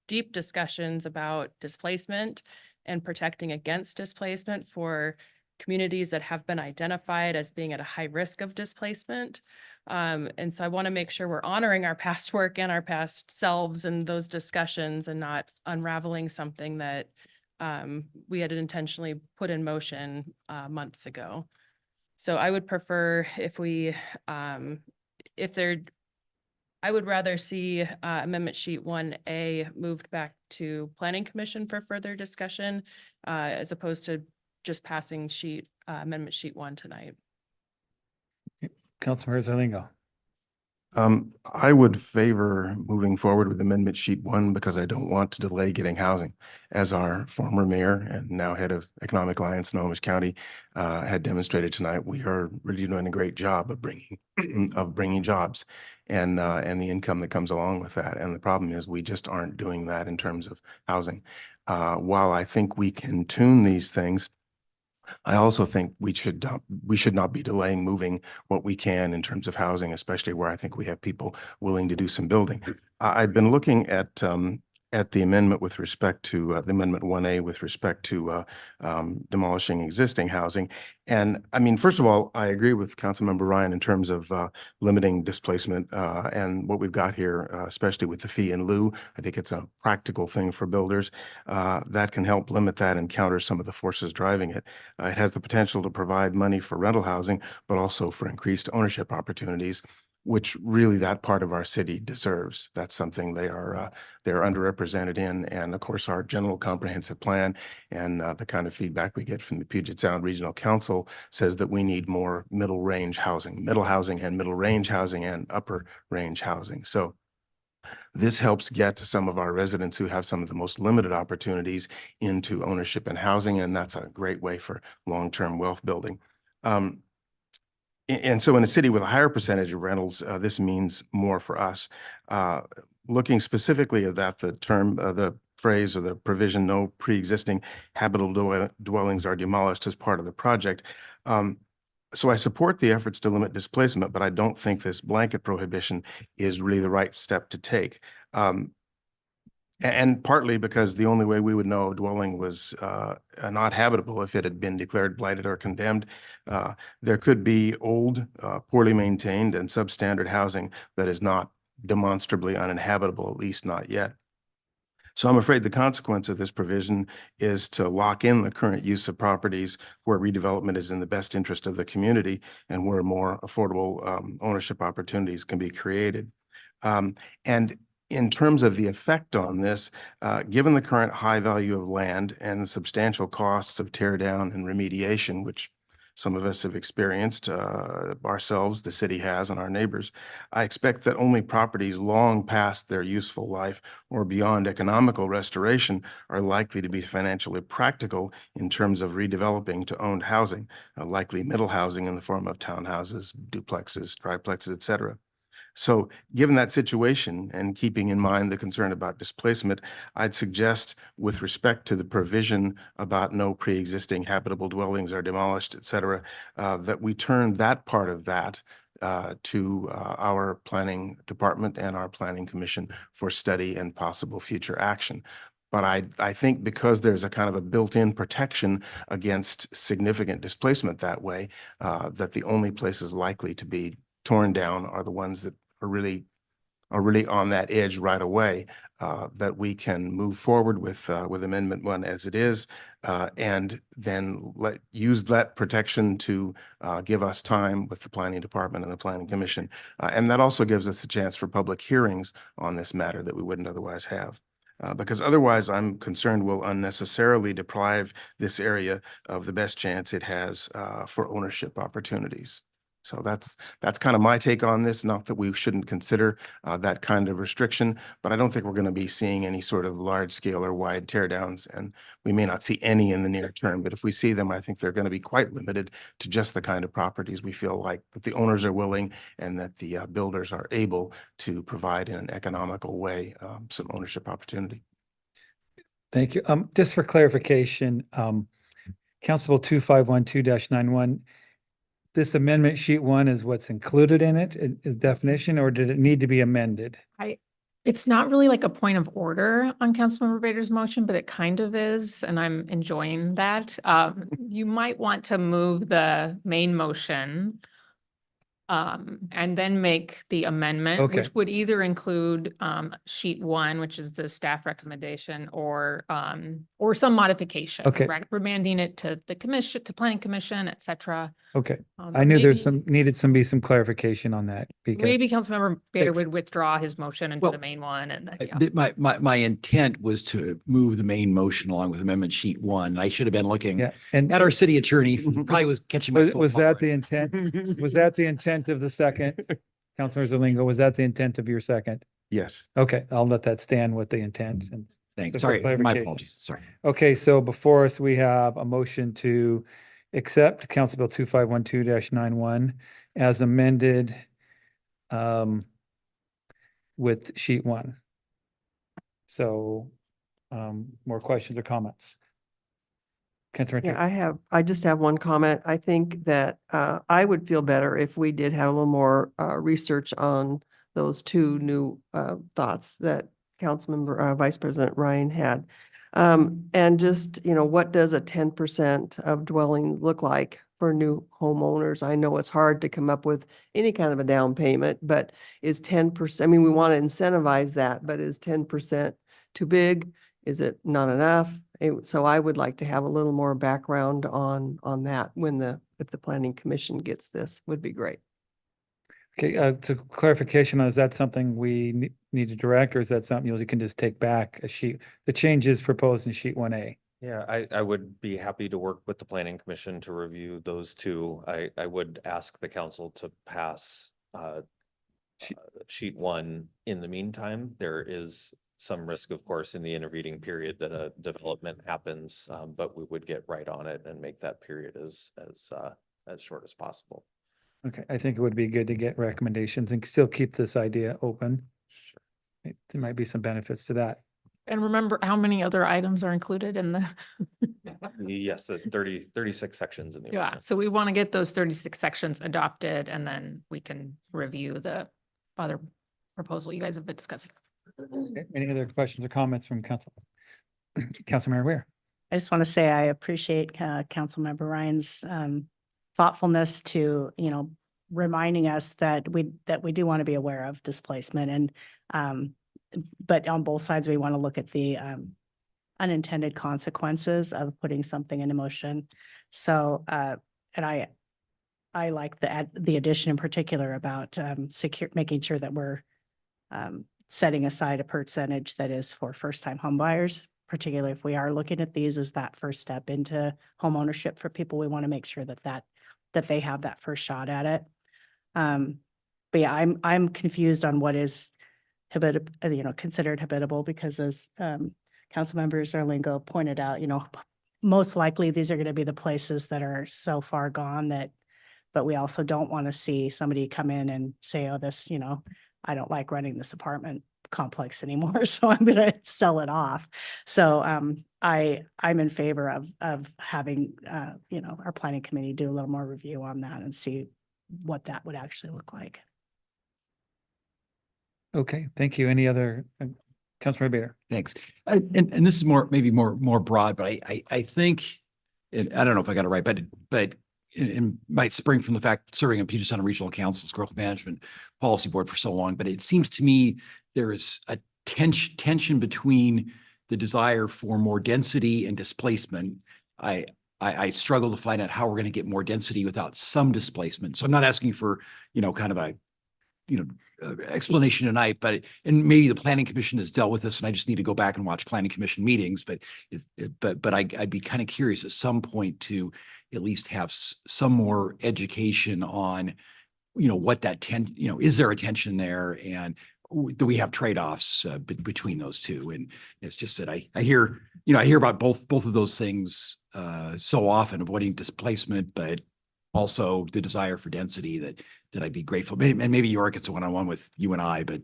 deep discussions about displacement and protecting against displacement for communities that have been identified as being at a high risk of displacement. And so I want to make sure we're honoring our past work and our past selves in those discussions and not unraveling something that we had intentionally put in motion months ago. So I would prefer if we, I would rather see amendment sheet 1A moved back to Planning Commission for further discussion as opposed to just passing amendment sheet 1 tonight. Councilmember Zarlingo. I would favor moving forward with amendment sheet 1 because I don't want to delay getting housing. As our former mayor and now head of Economic Alliance, Snohomish County, had demonstrated tonight, we are really doing a great job of bringing jobs. and the income that comes along with that. And the problem is we just aren't doing that in terms of housing. While I think we can tune these things, I also think we should not be delaying moving what we can in terms of housing, especially where I think we have people willing to do some building. I've been looking at the amendment with respect to the Amendment 1A with respect to demolishing existing housing. And I mean, first of all, I agree with Councilmember Ryan in terms of limiting displacement and what we've got here, especially with the fee in lieu. I think it's a practical thing for builders that can help limit that and counter some of the forces driving it. It has the potential to provide money for rental housing, but also for increased ownership opportunities, which really that part of our city deserves. That's something they're underrepresented in. And of course, our general comprehensive plan and the kind of feedback we get from the Puget Sound Regional Council says that we need more middle range housing, middle housing and middle range housing and upper range housing. So this helps get to some of our residents who have some of the most limited opportunities into ownership and housing, and that's a great way for long-term wealth building. And so in a city with a higher percentage of rentals, this means more for us. Looking specifically at that, the term, the phrase or the provision, no pre-existing habitable dwellings are demolished as part of the project. So I support the efforts to limit displacement, but I don't think this blanket prohibition is really the right step to take. And partly because the only way we would know a dwelling was not habitable if it had been declared blighted or condemned. There could be old, poorly maintained and substandard housing that is not demonstrably uninhabitable, at least not yet. So I'm afraid the consequence of this provision is to lock in the current use of properties where redevelopment is in the best interest of the community and where more affordable ownership opportunities can be created. And in terms of the effect on this, given the current high value of land and the substantial costs of tear down and remediation, which some of us have experienced ourselves, the city has, and our neighbors, I expect that only properties long past their useful life or beyond economical restoration are likely to be financially practical in terms of redeveloping to owned housing, likely middle housing in the form of townhouses, duplexes, triplexes, et cetera. So given that situation and keeping in mind the concern about displacement, I'd suggest with respect to the provision about no pre-existing habitable dwellings are demolished, et cetera, that we turn that part of that to our planning department and our planning commission for study and possible future action. But I think because there's a kind of a built-in protection against significant displacement that way, that the only places likely to be torn down are the ones that are really on that edge right away, that we can move forward with Amendment 1 as it is, and then use that protection to give us time with the Planning Department and the Planning Commission. And that also gives us a chance for public hearings on this matter that we wouldn't otherwise have. Because otherwise I'm concerned we'll unnecessarily deprive this area of the best chance it has for ownership opportunities. So that's kind of my take on this. Not that we shouldn't consider that kind of restriction, but I don't think we're going to be seeing any sort of large scale or wide teardowns, and we may not see any in the near term. But if we see them, I think they're going to be quite limited to just the kind of properties we feel like that the owners are willing and that the builders are able to provide in an economical way some ownership opportunity. Thank you. Just for clarification, Council Bill 2512-91. This amendment sheet 1 is what's included in it is definition, or did it need to be amended? It's not really like a point of order on Councilmember Bader's motion, but it kind of is, and I'm enjoying that. You might want to move the main motion and then make the amendment, Okay. which would either include sheet 1, which is the staff recommendation, or some modification. Okay. Remanding it to the commission, to planning commission, et cetera. Okay. But I knew there's maybe- some some clarification on that because Maybe Councilmember Bader Ex- would withdraw his motion into Well, the main one, and then, yeah. My intent was to move the main motion along with Amendment Sheet 1. I should have been looking yeah, and at our city attorney, probably was catching my was foot that the forward. intent? Was that the intent of the second? Councilor Zalingo, was that the intent of your second? Yes. Okay, I'll let that stand with the intent. And Thanks. so for Sorry, my clarification. apologies. Sorry. Okay, so before us, we have a motion to accept Council Bill 2512-91 as amended with sheet 1. So, more questions or comments? Councilor Yeah, I just have one comment. I think that I would feel better if we did have a little more research on those two new thoughts that Councilmember Vice President Ryan had. And just, what does a 10% of dwelling look like for new homeowners? I know it's hard to come up with any kind of a down payment, but is 10%, I mean, we want to incentivize that, but is 10% too big? Is it not enough? So I would like to have a little more background on that if the planning commission gets this, would be great. Okay, so clarification, is that something we need to direct, or is that something you can just take back a sheet, the changes proposed in sheet 1A? Yeah, I would be happy to work with the planning commission to review those two. I would ask the council to pass sheet 1 in the meantime. There is some risk, of course, in the intervening period that a development happens, but we would get right on it and make that period as short as possible. Okay, I think it would be good to get recommendations and still keep this idea open. Sure. There might be some benefits to that. And remember how many other items are included in the, Yes, the 36 sections in the yeah, ordinance. so we want to get those 36 sections adopted and then we can review the other proposal you guys have been discussing. Okay, any other questions or comments from council? Councilmember Weir. I just want to say I appreciate Councilmember Ryan's thoughtfulness to, reminding us that we do want to be aware of displacement, and but on both sides, we want to look at the unintended consequences of putting something into motion. So, and I like the addition in particular about making sure that we're setting aside a percentage that is for first-time homebuyers, particularly if we are looking at these as that first step into home ownership for people. We want to make sure that they have that first shot at it. But yeah, I'm confused on what is considered habitable, because as Councilmember Zarlingo pointed out, most likely these are going to be the places that are so far gone but we also don't want to see somebody come in and say, oh, this, I don't like running this apartment complex anymore, so I'm going to sell it off. So I'm in favor of having our planning committee do a little more review on that and see what that would actually look like. Okay, thank you. Any other, Councilmember Bader? Thanks. And this is maybe more broad, but I think, and I don't know if I got it right, but it might spring from the fact serving on Puget Sound Regional Council's Growth Management Policy Board for so long, but it seems to me there is a tension between the desire for more density and displacement. I struggle to find out how we're going to get more density without some displacement. So I'm not asking for, kind of a, explanation tonight, and maybe the planning commission has dealt with this and I just need to go back and watch planning commission meetings, but I'd be kind of curious at some point to at least have some more education on, what that is there a tension there, and do we have trade-offs between those two? And it's just that I hear about both of those things so often, avoiding displacement, but also the desire for density that I'd be grateful. And maybe York, it's a one-on-one with you and I, but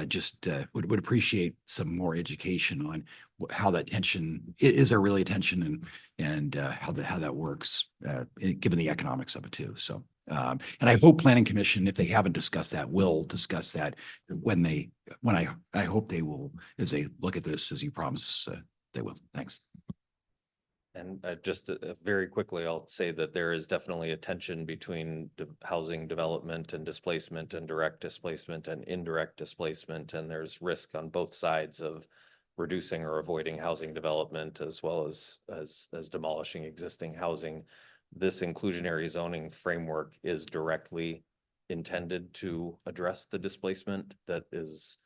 just would appreciate some more education on how that tension, is there really a tension, and how that works, given the economics of it too. So, and I hope planning commission, if they haven't discussed that, will discuss that when I hope they will, as they look at this, as you promise they will. Thanks. And just very quickly, I'll say that there is definitely a tension between housing development and displacement, and direct displacement and indirect displacement. And there's risk on both sides of reducing or avoiding housing development, as well as demolishing existing housing. This inclusionary zoning framework is directly intended to address the displacement that is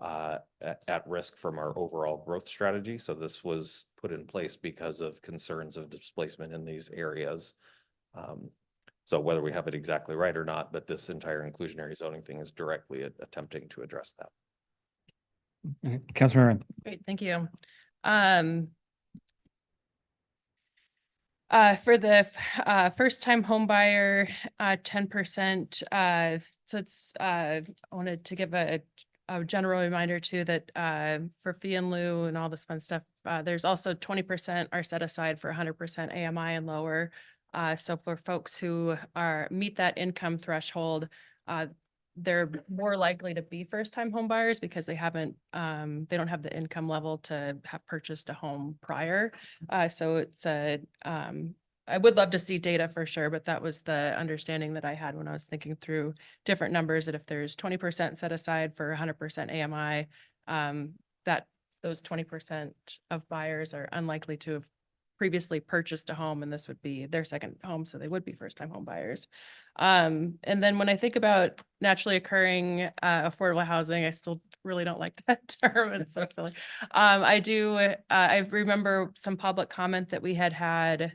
at risk from our overall growth strategy. So this was put in place because of concerns of displacement in these areas. So whether we have it exactly right or not, but this entire inclusionary zoning thing is directly attempting to address that. Councilmember. Great, thank you. For the first-time home buyer, 10%. So it's I wanted to give a a general reminder too, that for fee in lieu and all this fun stuff, there's also 20% are set aside for 100% AMI and lower. So for folks who meet that income threshold, they're more likely to be first-time home buyers because they don't have the income level to have purchased a home prior. So it's I would love to see data for sure, but that was the understanding that I had when I was thinking through different numbers, that if there's 20% set aside for 100% AMI, that those 20% of buyers are unlikely to have previously purchased a home, and this would be their second home, so they would be first-time home buyers. And then when I think about naturally occurring affordable housing, I still really don't like that term. It's so silly. I remember some public comment that we had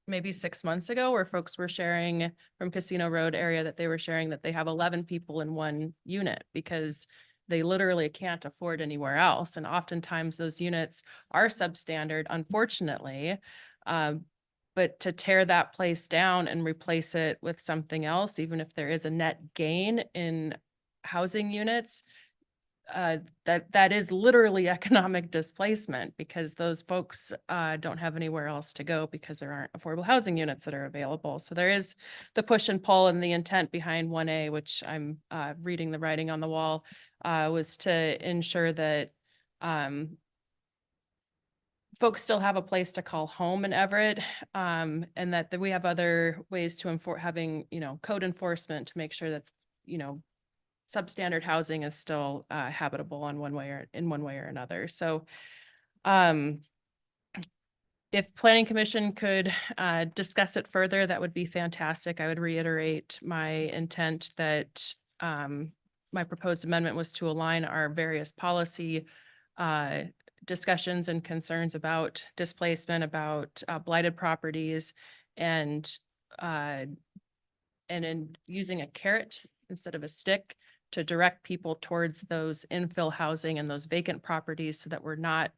maybe 6 months ago, where folks were sharing from Casino Road area that they were sharing that they have 11 people in one unit because they literally can't afford anywhere else. And oftentimes those units are substandard, unfortunately. But to tear that place down and replace it with something else, even if there is a net gain in housing units, that is literally economic displacement, because those folks don't have anywhere else to go because there aren't affordable housing units that are available. So there is the push and pull, and the intent behind 1A, which I'm reading the writing on the wall, was to ensure that folks still have a place to call home in Everett, and that we have other ways to having, code enforcement to make sure that, substandard housing is still habitable in one way or another. So if Planning Commission could discuss it further, that would be fantastic. I would reiterate my intent that my proposed amendment was to align our various policy discussions and concerns about displacement, about blighted properties, and in using a carrot instead of a stick to direct people towards those infill housing and those vacant properties, so that we're not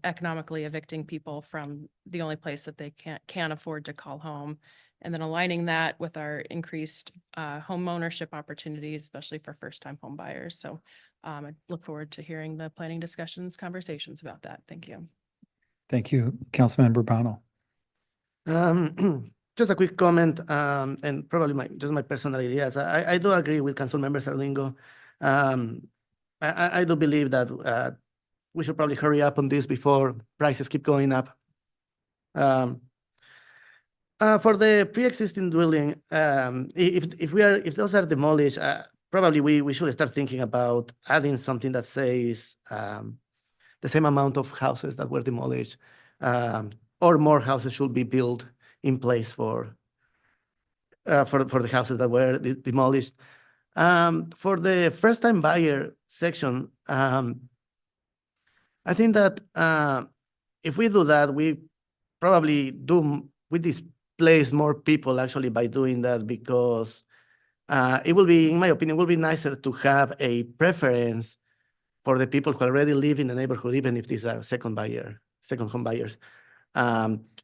economically evicting people from the only place that they can't afford to call home. And then aligning that with our increased home ownership opportunities, especially for first-time home buyers. So I look forward to hearing the planning discussions, conversations about that. Thank you. Thank you, Councilmember Brownell. Just a quick comment, and probably just my personal ideas. I do agree with Councilmember Sarlingo. I do believe that we should probably hurry up on this before prices keep going up. For the pre-existing dwelling, if those are demolished, probably we should start thinking about adding something that says the same amount of houses that were demolished, or more houses should be built in place for the houses that were demolished. For the first-time buyer section, I think that if we do that, we displace more people actually by doing that, because it will be, in my opinion, will be nicer to have a preference for the people who already live in the neighborhood, even if these are second home buyers,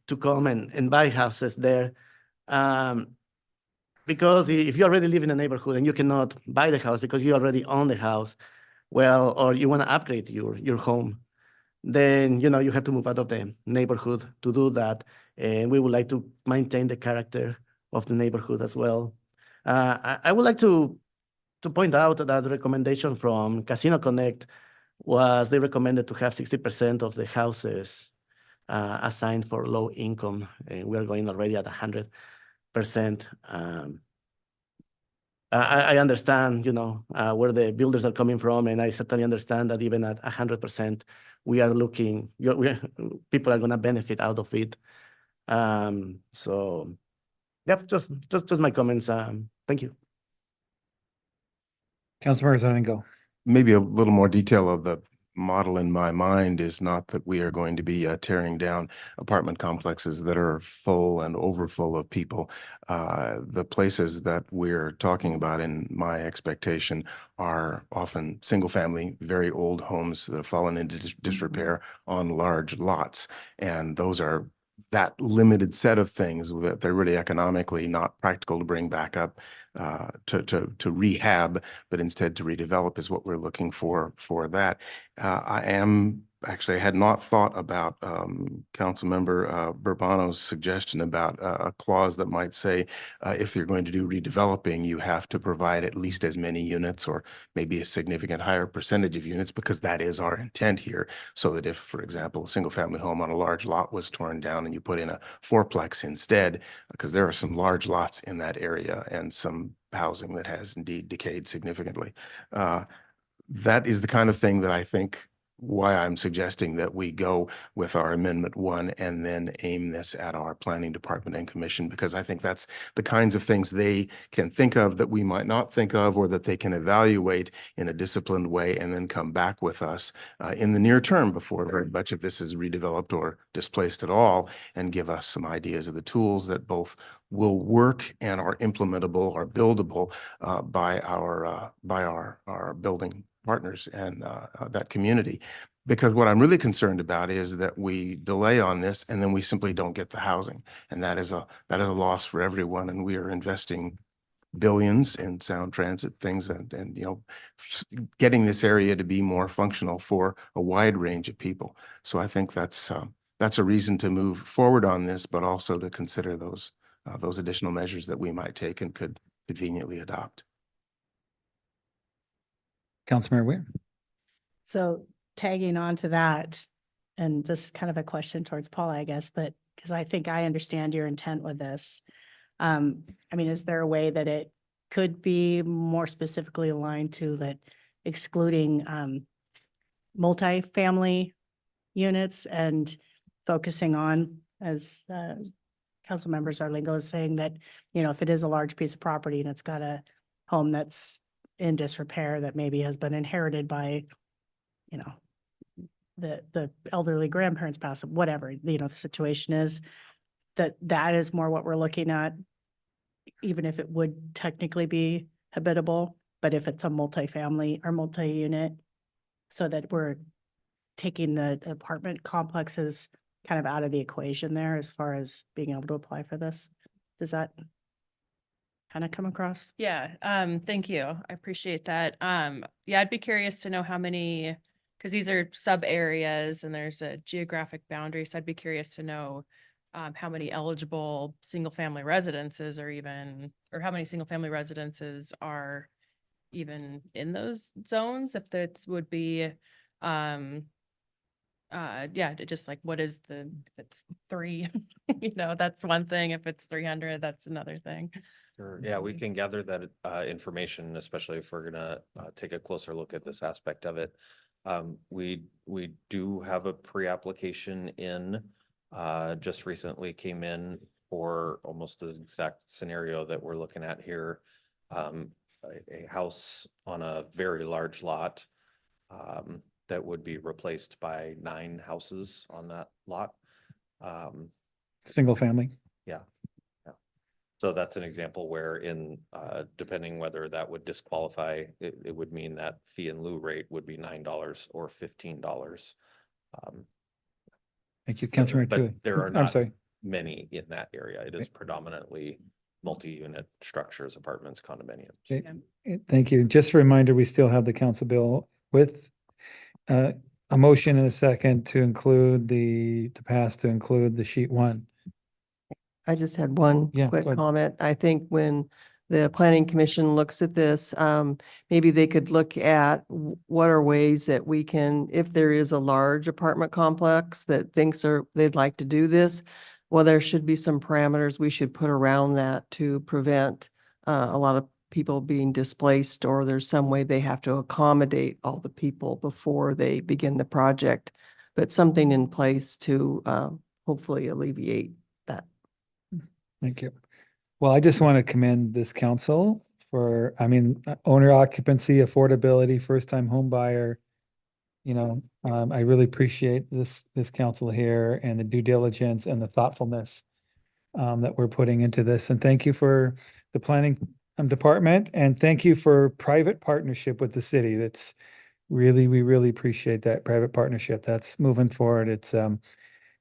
to come and buy houses there. Because if you already live in a neighborhood and you cannot buy the house because you already own the house, well, or you want to upgrade your home, then you have to move out of the neighborhood to do that. And we would like to maintain the character of the neighborhood as well. I would like to point out that the recommendation from Casino Connect was they recommended to have 60% of the houses assigned for low income, and we are going already at 100%. I understand, where the builders are coming from, and I certainly understand that even at 100%, people are going to benefit out of it. So, yeah, just my comments. Thank you. Councilmember Zarlingo. Maybe a little more detail of the model in my mind is not that we are going to be tearing down apartment complexes that are full and overfull of people. The places that we're talking about, in my expectation, are often single-family, very old homes that have fallen into disrepair on large lots. And those are that limited set of things that they're really economically not practical to bring back up to rehab, but instead to redevelop is what we're looking for that. I had not thought about Councilmember Burbano's suggestion about a clause that might say if you're going to do redeveloping, you have to provide at least as many units or maybe a significant higher percentage of units, because that is our intent here. So that if, for example, a single family home on a large lot was torn down and you put in a fourplex instead, because there are some large lots in that area and some housing that has indeed decayed significantly. That is the kind of thing that I think why I'm suggesting that we go with our Amendment 1 and then aim this at our planning department and commission, because I think that's the kinds of things they can think of that we might not think of, or that they can evaluate in a disciplined way and then come back with us in the near term before very much of this is redeveloped or displaced at all, and give us some ideas of the tools that both will work and are implementable or buildable by our building partners and that community. Because what I'm really concerned about is that we delay on this and then we simply don't get the housing. And that is a loss for everyone. And we are investing billions in sound transit things and getting this area to be more functional for a wide range of people. So I think that's a reason to move forward on this, but also to consider those additional measures that we might take and could conveniently adopt. Councilmember Weir. So tagging on to that, and this is kind of a question towards Paula, I guess, but because I think I understand your intent with this. I mean, is there a way that it could be more specifically aligned to that excluding multifamily units and focusing on, as council members Arlingo is saying, that, if it is a large piece of property and it's got a home that's in disrepair that maybe has been inherited by, the elderly grandparents pass, whatever, the situation is, that is more what we're looking at, even if it would technically be habitable, but if it's a multifamily or multi-unit, so that we're taking the apartment complexes kind of out of the equation there as far as being able to apply for this. Does that kind of come across? Yeah, thank you. I appreciate that. Yeah, I'd be curious to know how many, because these are sub areas and there's a geographic boundary. So I'd be curious to know how many eligible single family residences or how many single family residences are even in those zones, if that would be just like, what is if it's 3, that's one thing. If it's 300, that's another thing. Sure. Yeah, we can gather that information, especially if we're gonna take a closer look at this aspect of it. We do have a pre-application in, just recently came in for almost the exact scenario that we're looking at here. A house on a very large lot that would be replaced by 9 houses on that lot. Single family. Yeah. So that's an example where depending whether that would disqualify, it would mean that fee in lieu rate would be $9 or $15. Thank you, Councilmember But Tui. there are I'm not sorry. many in that area. It is predominantly multi-unit structures, apartments, condominiums. Thank you. Just a reminder, we still have the council bill with a motion and a second to include to pass the sheet 1. I just had one Yeah, quick go ahead. comment. I think when the planning commission looks at this, maybe they could look at what are ways that we can, if there is a large apartment complex that they'd like to do this, well, there should be some parameters we should put around that to prevent a lot of people being displaced, or there's some way they have to accommodate all the people before they begin the project, but something in place to hopefully alleviate that. Thank you. Well, I just want to commend this council for, owner occupancy, affordability, first time home buyer. I really appreciate this council here and the due diligence and the thoughtfulness that we're putting into this. And thank you for the planning department, and thank you for private partnership with the city. We really appreciate that private partnership. That's moving forward. It's going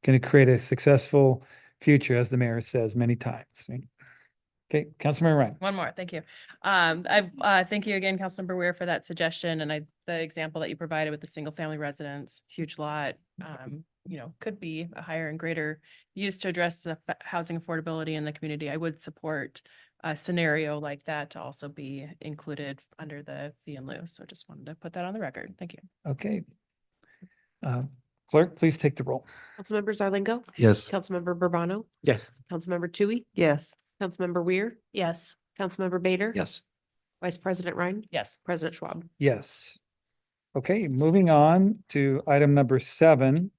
to create a successful future, as the mayor says many times. Okay, Councilmember Ryan. One more, thank you. Thank you again, Councilmember Weir, for that suggestion, and the example that you provided with the single family residence, huge lot, could be a higher and greater use to address the housing affordability in the community. I would support a scenario like that to also be included under the fee in lieu. So just wanted to put that on the record. Thank you. Okay. Clerk, please take the roll. Councilmember Zarlingo. Yes. Councilmember Burbano. Yes. Councilmember Tui. Yes. Councilmember Weir. Yes. Councilmember Bader. Yes. Vice President Ryan. Yes. President Schwab. Yes. Okay, moving on to item number 7.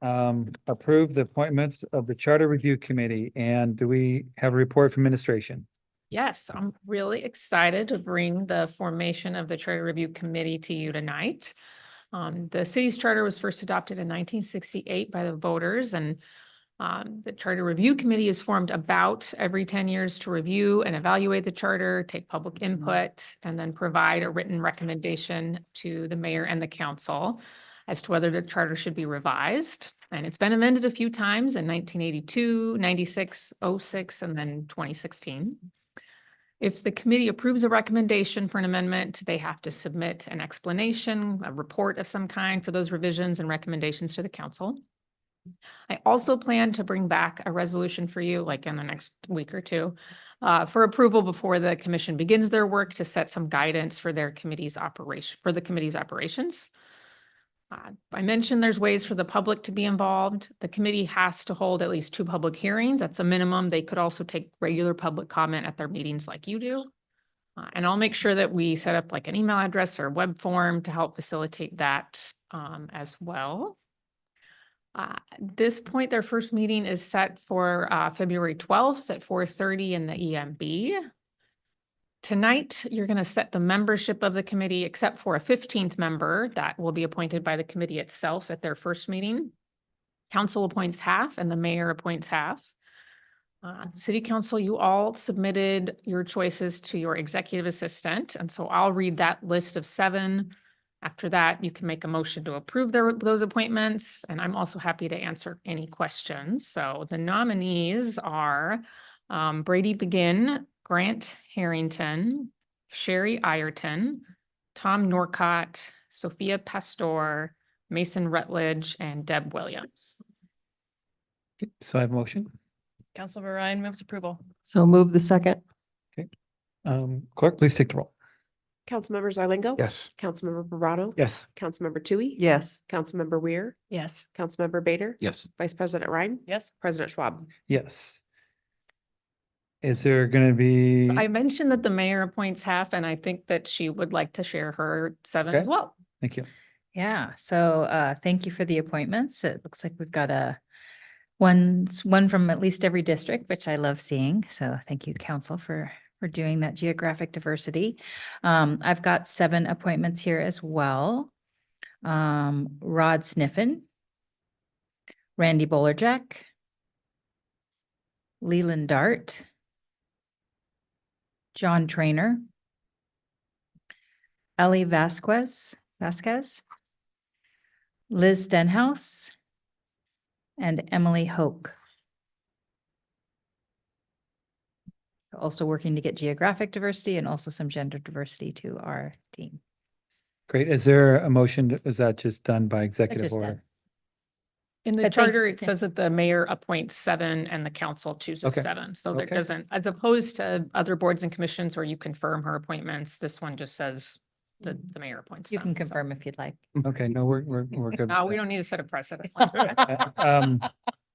Approve the appointments of the Charter Review Committee. And do we have a report from administration? Yes, I'm really excited to bring the formation of the Charter Review Committee to you tonight. The city's charter was first adopted in 1968 by the voters, and the Charter Review Committee is formed about every 10 years to review and evaluate the charter, take public input, and then provide a written recommendation to the mayor and the council as to whether the charter should be revised. And it's been amended a few times in 1982, 96, 06, and then 2016. If the committee approves a recommendation for an amendment, they have to submit an explanation, a report of some kind for those revisions and recommendations to the council. I also plan to bring back a resolution for you, like in the next week or two, for approval before the commission begins their work to set some guidance for their committee's operation, for the committee's operations. I mentioned there's ways for the public to be involved. The committee has to hold at least 2 public hearings. That's a minimum. They could also take regular public comment at their meetings like you do. And I'll make sure that we set up like an email address or web form to help facilitate that as well. At this point, their first meeting is set for February 12th at 4:30 in the EMB. Tonight, you're going to set the membership of the committee, except for a 15th member that will be appointed by the committee itself at their first meeting. Council appoints half and the mayor appoints half. City Council, you all submitted your choices to your executive assistant, and so I'll read that list of 7. After that, you can make a motion to approve those appointments, and I'm also happy to answer any questions. So the nominees are Brady Begin, Grant Harrington, Sherry Ireton, Tom Norcott, Sophia Pastor, Mason Rutledge, and Deb Williams. So I have a motion. Councilmember Ryan moves approval. So move the second. Clerk, please take the roll. Councilmember Zarlingo. Yes. Councilmember Burbano. Yes. Councilmember Tui. Yes. Councilmember Weir. Yes. Councilmember Bader. Yes. Vice President Ryan. Yes. President Schwab. Yes. Is there going to be? I mentioned that the mayor appoints half, and I think that she would like to share her 7 as Okay. well. Thank you. Yeah, so thank you for the appointments. It looks like we've got one from at least every district, which I love seeing. So thank you, council, for doing that geographic diversity. I've got 7 appointments here as well. Rod Sniffen, Randy Bolerjack, Leland Dart, John Trainer, Ellie Vasquez, Liz Stenhouse, and Emily Hoke. Also working to get geographic diversity and also some gender diversity to our team. Great. Is there a motion? Is that just done by executive just done. order? In the But charter, it yeah. says that the mayor appoints 7 and the council chooses Okay. 7. So there Okay. doesn't, as opposed to other boards and commissions where you confirm her appointments, this one just says that the mayor appoints You them. can confirm if you'd like. Okay, no, we're good. No, with we that. don't need to set a precedent.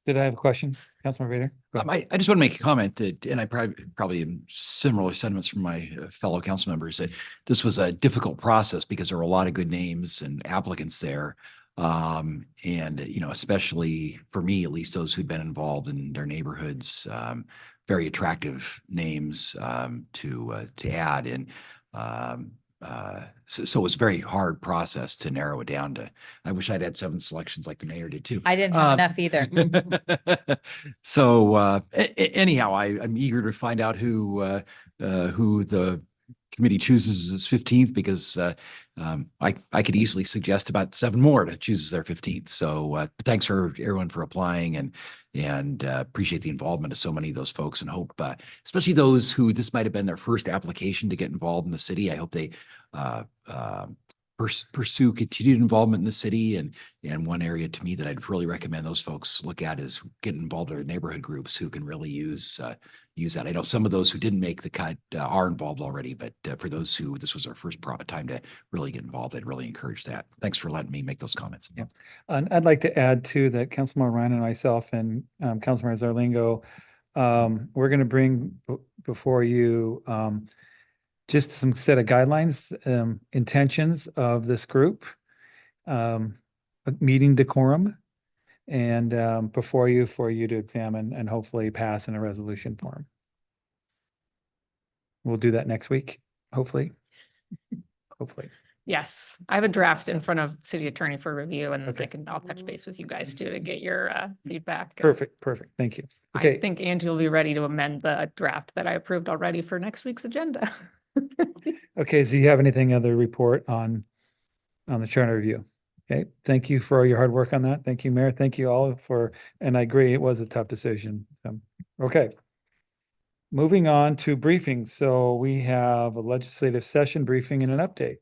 Did I have a question? Councilmember Vader? Go ahead. I just want to make a comment that, and I probably am similar sentiments from my fellow council members, that this was a difficult process because there were a lot of good names and applicants there. And, especially for me, at least those who'd been involved in their neighborhoods, very attractive names to add. And so it was a very hard process to narrow it down to, I wish I'd had 7 selections like the mayor did too. I didn't have enough either. So anyhow, I'm eager to find out who the committee chooses is 15th, because I could easily suggest about 7 more to choose their 15th. So thanks for everyone for applying, and appreciate the involvement of so many of those folks, and hope, especially those who this might have been their first application to get involved in the city. I hope they pursue continued involvement in the city. And one area to me that I'd really recommend those folks look at is getting involved in their neighborhood groups who can really use that. I know some of those who didn't make the cut are involved already, but for those who this was our first time to really get involved, I'd really encourage that. Thanks for letting me make those comments. Yeah. And I'd like to add too that Councilmember Ryan and myself and Councilmember Zarlingo, we're going to bring before you just some set of guidelines, intentions of this group, meeting decorum, and before you for you to examine and hopefully pass in a resolution form. We'll do that next week, hopefully. Hopefully. Yes, I have a draft in front of city attorney for review, and I'll touch base with you guys too to get your feedback. Perfect. Thank you. I Okay. think Angie will be ready to amend the draft that I approved already for next week's agenda. Okay. So you have anything other report on the charter review? Okay. Thank you for all your hard work on that. Thank you, Mayor. Thank you all and I agree, it was a tough decision. Okay. Moving on to briefings. So we have a legislative session briefing and an update.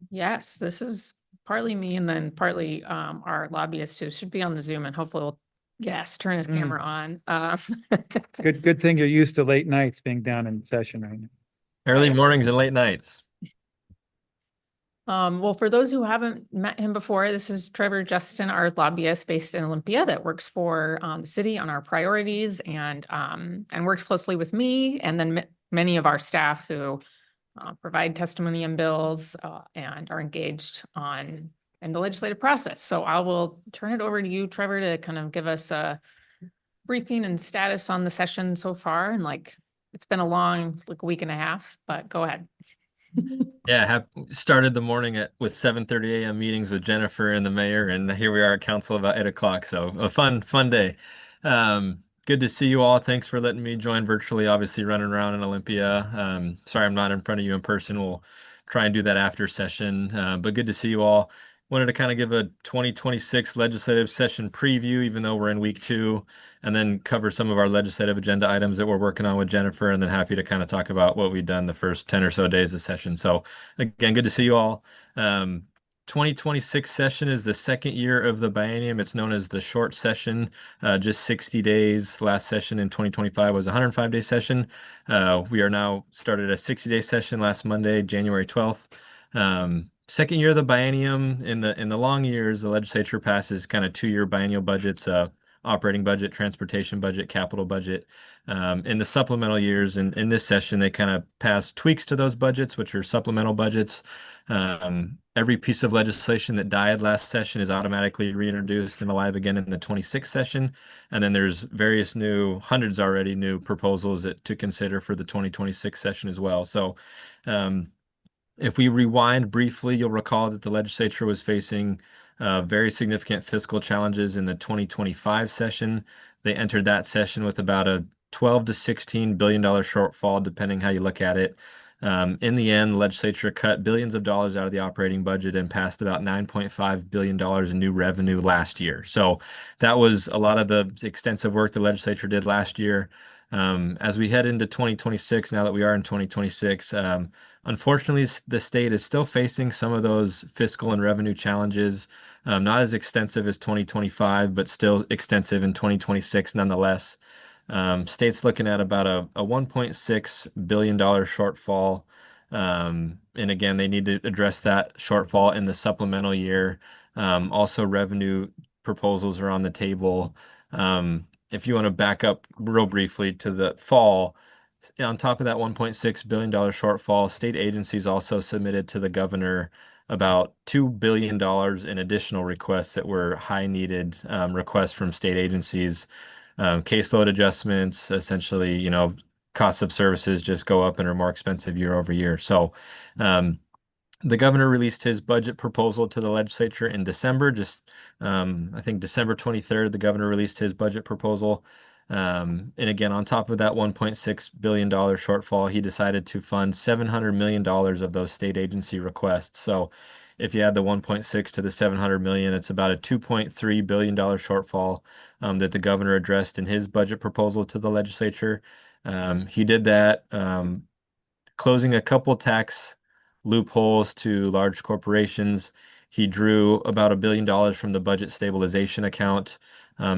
Yes, this is partly me and then partly our lobbyist who should be on the Zoom, and hopefully will, yes, turn his camera on. Good thing you're used to late nights being down in session right now. Early mornings and late nights. Well, for those who haven't met him before, this is Trevor Justin, our lobbyist based in Olympia that works for the city on our priorities, and works closely with me and then many of our staff who provide testimony and bills and are engaged in the legislative process. So I will turn it over to you, Trevor, to kind of give us a briefing and status on the session so far. And it's been a long, a week and a half, but go ahead. Yeah, have started the morning with 7:30 a.m. meetings with Jennifer and the mayor, and here we are at council about 8 o'clock. So a fun day. Good to see you all. Thanks for letting me join virtually, obviously running around in Olympia. Sorry I'm not in front of you in person. We'll try and do that after session, but good to see you all. Wanted to kind of give a 2026 legislative session preview, even though we're in week 2, and then cover some of our legislative agenda items that we're working on with Jennifer, and then happy to kind of talk about what we've done the first 10 or so days of session. So again, good to see you all. 2026 session is the second year of the biennium. It's known as the short session, just 60 days. Last session in 2025 was a 105-day session. We are now started a 60-day session last Monday, January 12th. Second year of the biennium. In the long years, the legislature passes kind of 2-year biennial budgets, operating budget, transportation budget, capital budget. In the supplemental years, in this session, they kind of pass tweaks to those budgets, which are supplemental budgets. Every piece of legislation that died last session is automatically reintroduced and alive again in the 26th session. And then there's various hundreds already new proposals to consider for the 2026 session as well. So if we rewind briefly, you'll recall that the legislature was facing very significant fiscal challenges in the 2025 session. They entered that session with about a $12 to $16 billion shortfall, depending how you look at it. In the end, the legislature cut billions of dollars out of the operating budget and passed about $9.5 billion in new revenue last year. So that was a lot of the extensive work the legislature did last year. As we head into 2026, now that we are in 2026, unfortunately, the state is still facing some of those fiscal and revenue challenges, not as extensive as 2025, but still extensive in 2026 nonetheless. State's looking at about a $1.6 billion shortfall. And again, they need to address that shortfall in the supplemental year. Also, revenue proposals are on the table. If you want to back up real briefly to the fall, on top of that $1.6 billion shortfall, state agencies also submitted to the governor about $2 billion in additional requests that were high needed requests from state agencies. Caseload adjustments, essentially, costs of services just go up and are more expensive year over year. So the governor released his budget proposal to the legislature in December. I think December 23rd, the governor released his budget proposal. And again, on top of that $1.6 billion shortfall, he decided to fund $700 million of those state agency requests. So if you add the 1.6 to the 700 million, it's about a $2.3 billion shortfall that the governor addressed in his budget proposal to the legislature. He did that, closing a couple tax loopholes to large corporations. He drew about $1 billion from the budget stabilization account.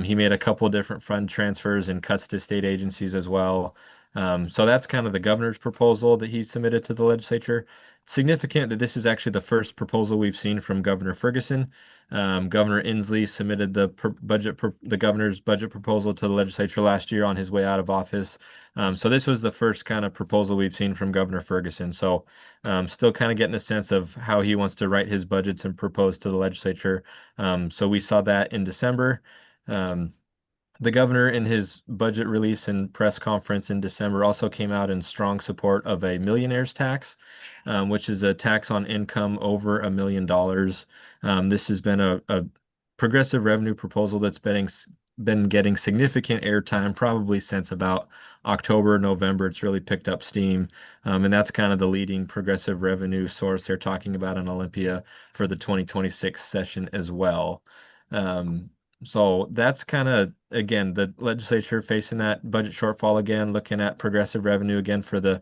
He made a couple different fund transfers and cuts to state agencies as well. So that's kind of the governor's proposal that he submitted to the legislature. Significant that this is actually the first proposal we've seen from Governor Ferguson. Governor Inslee submitted the governor's budget proposal to the legislature last year on his way out of office. So this was the first kind of proposal we've seen from Governor Ferguson. So still kind of getting a sense of how he wants to write his budgets and propose to the legislature. So we saw that in December. The governor in his budget release and press conference in December also came out in strong support of a millionaire's tax, which is a tax on income over $1 million. This has been a progressive revenue proposal that's been getting significant airtime probably since about October, November. It's really picked up steam. And that's kind of the leading progressive revenue source they're talking about in Olympia for the 2026 session as well. So that's kind of, again, the legislature facing that budget shortfall again, looking at progressive revenue again for the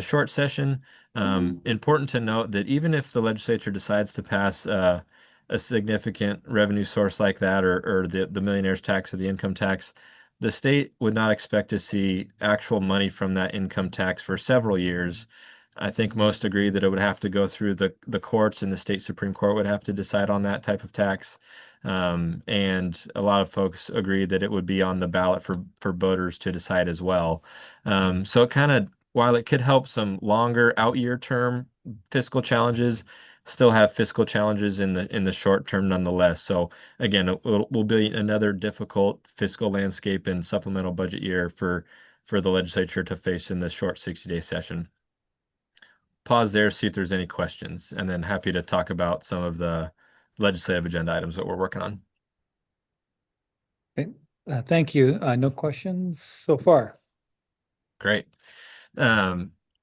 short session. Important to note that even if the legislature decides to pass a significant revenue source like that, or the millionaire's tax or the income tax, the state would not expect to see actual money from that income tax for several years. I think most agree that it would have to go through the courts, and the state Supreme Court would have to decide on that type of tax. And a lot of folks agree that it would be on the ballot for voters to decide as well. So it kind of, while it could help some longer out year term fiscal challenges, still have fiscal challenges in the short term nonetheless. So again, it will be another difficult fiscal landscape and supplemental budget year for the legislature to face in this short 60-day session. Pause there, see if there's any questions, and then happy to talk about some of the legislative agenda items that we're working on. Okay. Thank you. No questions so far. Great.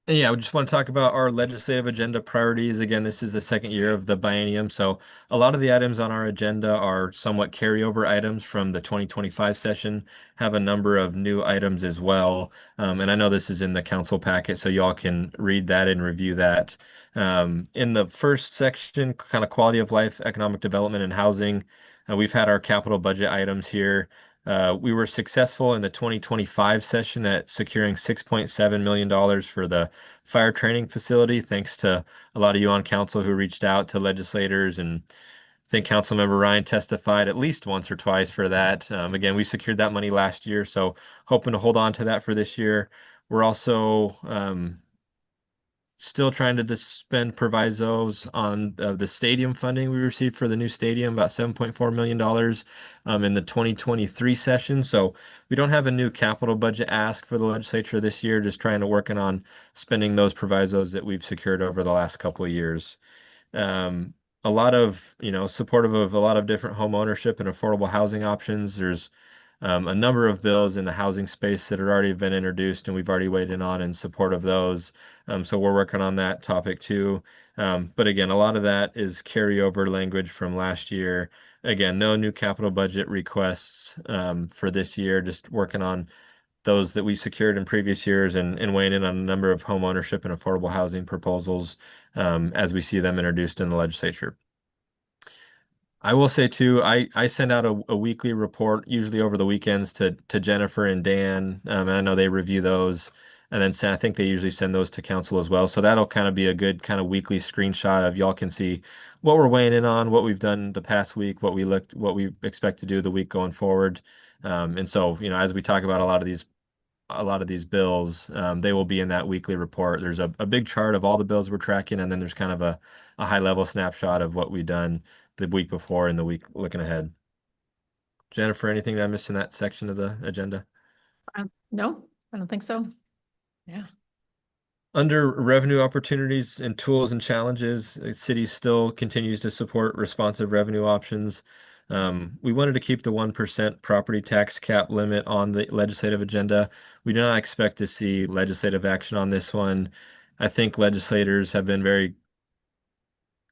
And yeah, we just want to talk about our legislative agenda priorities. Again, this is the second year of the biennium, so a lot of the items on our agenda are somewhat carryover items from the 2025 session, have a number of new items as well. And I know this is in the council packet, so y'all can read that and review that. In the first section, kind of quality of life, economic development, and housing, we've had our capital budget items here. We were successful in the 2025 session at securing $6.7 million for the fire training facility, thanks to a lot of you on council who reached out to legislators, and I think Councilmember Ryan testified at least once or twice for that. Again, we secured that money last year, so hoping to hold on to that for this year. We're also still trying to spend provisos on the stadium funding we received for the new stadium, about $7.4 million in the 2023 session. So we don't have a new capital budget ask for the legislature this year, just trying to working on spending those provisos that we've secured over the last couple of years. A lot of, supportive of a lot of different home ownership and affordable housing options. There's a number of bills in the housing space that have already been introduced, and we've already weighed in on in support of those. So we're working on that topic too. But again, a lot of that is carryover language from last year. Again, no new capital budget requests for this year, just working on those that we secured in previous years and weighing in on a number of home ownership and affordable housing proposals as we see them introduced in the legislature. I will say too, I send out a weekly report, usually over the weekends, to Jennifer and Dan, and I know they review those, and then I think they usually send those to council as well. So that'll kind of be a good kind of weekly screenshot of y'all can see what we're weighing in on, what we've done the past week, what we expect to do the week going forward. And so, as we talk about a lot of these bills, they will be in that weekly report. There's a big chart of all the bills we're tracking, and then there's kind of a high level snapshot of what we've done the week before and the week looking ahead. Jennifer, anything that I missed in that section of the agenda? No, I don't think so. Yeah. Under revenue opportunities and tools and challenges, the city still continues to support responsive revenue options. We wanted to keep the 1% property tax cap limit on the legislative agenda. We do not expect to see legislative action on this one. I think legislators have been very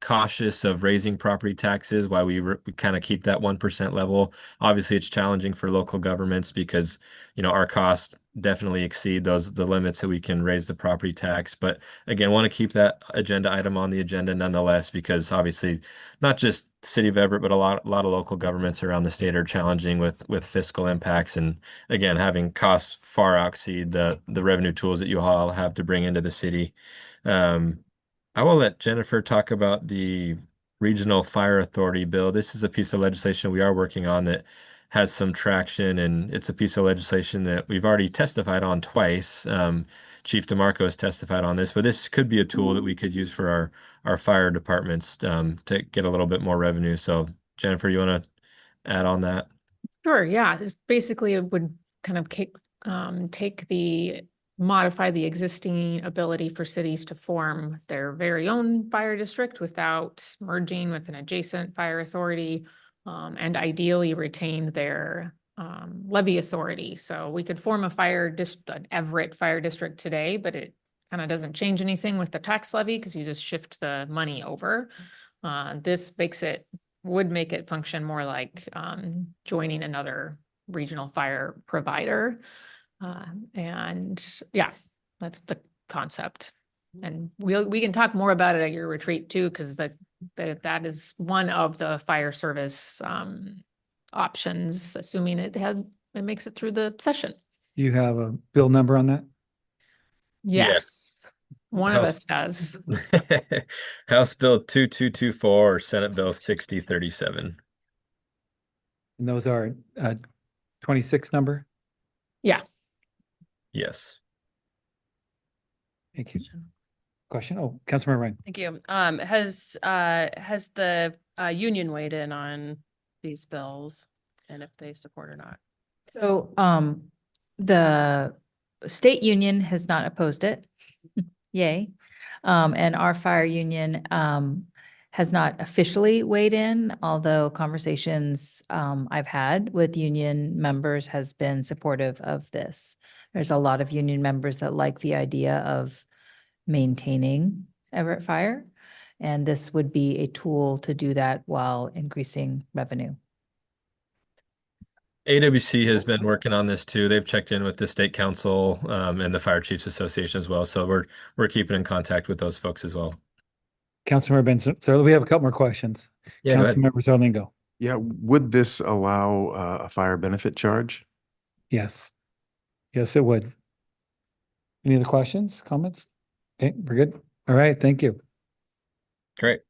cautious of raising property taxes while we kind of keep that 1% level. Obviously, it's challenging for local governments because, our costs definitely exceed the limits that we can raise the property tax. But again, want to keep that agenda item on the agenda nonetheless, because obviously not just the city of Everett, but a lot of local governments around the state are challenging with fiscal impacts, and again, having costs far exceed the revenue tools that you all have to bring into the city. I will let Jennifer talk about the Regional Fire Authority bill. This is a piece of legislation we are working on that has some traction, and it's a piece of legislation that we've already testified on twice. Chief DeMarco has testified on this, but this could be a tool that we could use for our fire departments to get a little bit more revenue. So Jennifer, you want to add on that? Sure, yeah, it's basically it would kind of modify the existing ability for cities to form their very own fire district without merging with an adjacent fire authority, and ideally retain their levy authority. So we could form an Everett fire district today, but it kind of doesn't change anything with the tax levy because you just shift the money over. This would make it function more like joining another regional fire provider. And yeah, that's the concept. And we can talk more about it at your retreat too, because that is one of the fire service options, assuming it makes it through the session. You have a bill number on that? Yes. One of us does. House Bill 2224 or Senate Bill 6037. And those are 26 number? Yeah. Yes. Thank you. Question? Oh, Councilmember Ryan. Thank you. Has the union weighed in on these bills and if they support or not? So, the state union has not opposed it. Yay. And our fire union, has not officially weighed in, although conversations, I've had with union members has been supportive of this. There's a lot of union members that like the idea of maintaining Everett Fire, and this would be a tool to do that while increasing revenue. AWC has been working on this too. They've checked in with the state council and the Fire Chiefs Association as well. So we're keeping in contact with those folks as well. Councilmember Benson, so we have a couple more questions. Yeah, go ahead. Councilmember Zarlingo. Yeah, would this allow a fire benefit charge? Yes. Yes, it would. Any other questions, comments? Okay, we're good. All right, thank you. Great.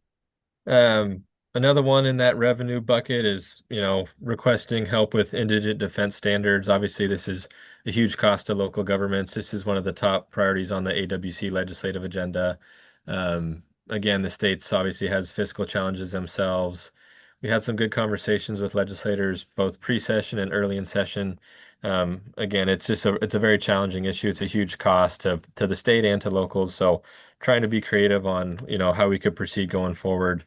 Another one in that revenue bucket is, requesting help with indigent defense standards. Obviously, this is a huge cost to local governments. This is one of the top priorities on the AWC legislative agenda. Again, the states obviously has fiscal challenges themselves. We had some good conversations with legislators, both pre-session and early in session. Again, it's a very challenging issue. It's a huge cost to the state and to locals. So trying to be creative on, how we could proceed going forward.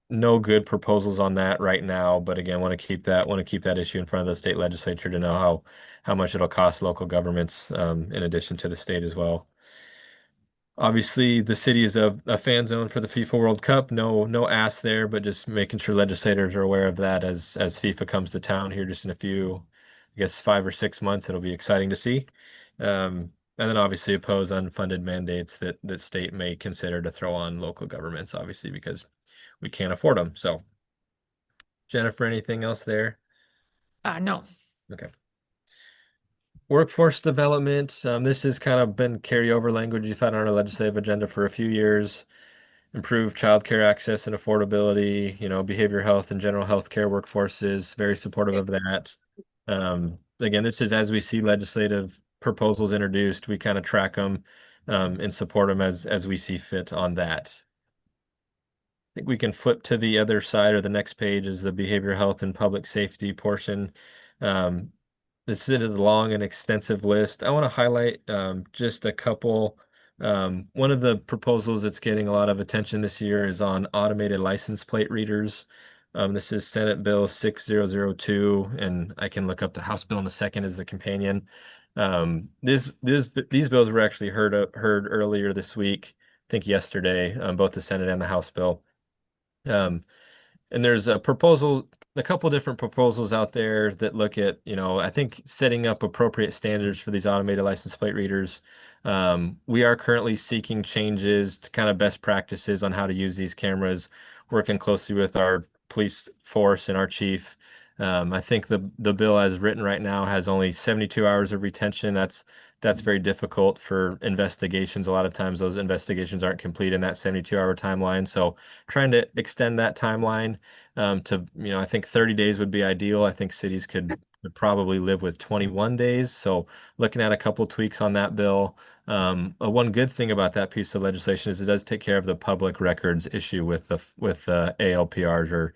No good proposals on that right now, but again, want to keep that issue in front of the state legislature to know how much it'll cost local governments, in addition to the state as well. Obviously, the city is a fan zone for the FIFA World Cup. No ask there, but just making sure legislators are aware of that as FIFA comes to town here just in a few, I guess, 5 or 6 months. It'll be exciting to see. And then obviously oppose unfunded mandates that state may consider to throw on local governments, obviously, because we can't afford them. So Jennifer, anything else there? No. Okay. Workforce development. This has kind of been carryover language you've had on our legislative agenda for a few years. Improve childcare access and affordability, behavioral health and general health care workforces, very supportive of that. Again, this is as we see legislative proposals introduced, we kind of track them and support them as we see fit on that. I think we can flip to the other side, or the next page is the behavioral health and public safety portion. This is a long and extensive list. I want to highlight just a couple. One of the proposals that's getting a lot of attention this year is on automated license plate readers. This is Senate Bill 6002, and I can look up the House bill in a second as the companion. These bills were actually heard earlier this week, I think yesterday, both the Senate and the House bill. And there's a couple different proposals out there that look at, I think setting up appropriate standards for these automated license plate readers. We are currently seeking changes to kind of best practices on how to use these cameras, working closely with our police force and our chief. I think the bill as written right now has only 72 hours of retention. That's very difficult for investigations. A lot of times those investigations aren't complete in that 72-hour timeline. So trying to extend that timeline to, I think 30 days would be ideal. I think cities could probably live with 21 days. So looking at a couple tweaks on that bill. One good thing about that piece of legislation is it does take care of the public records issue with the ALPRs or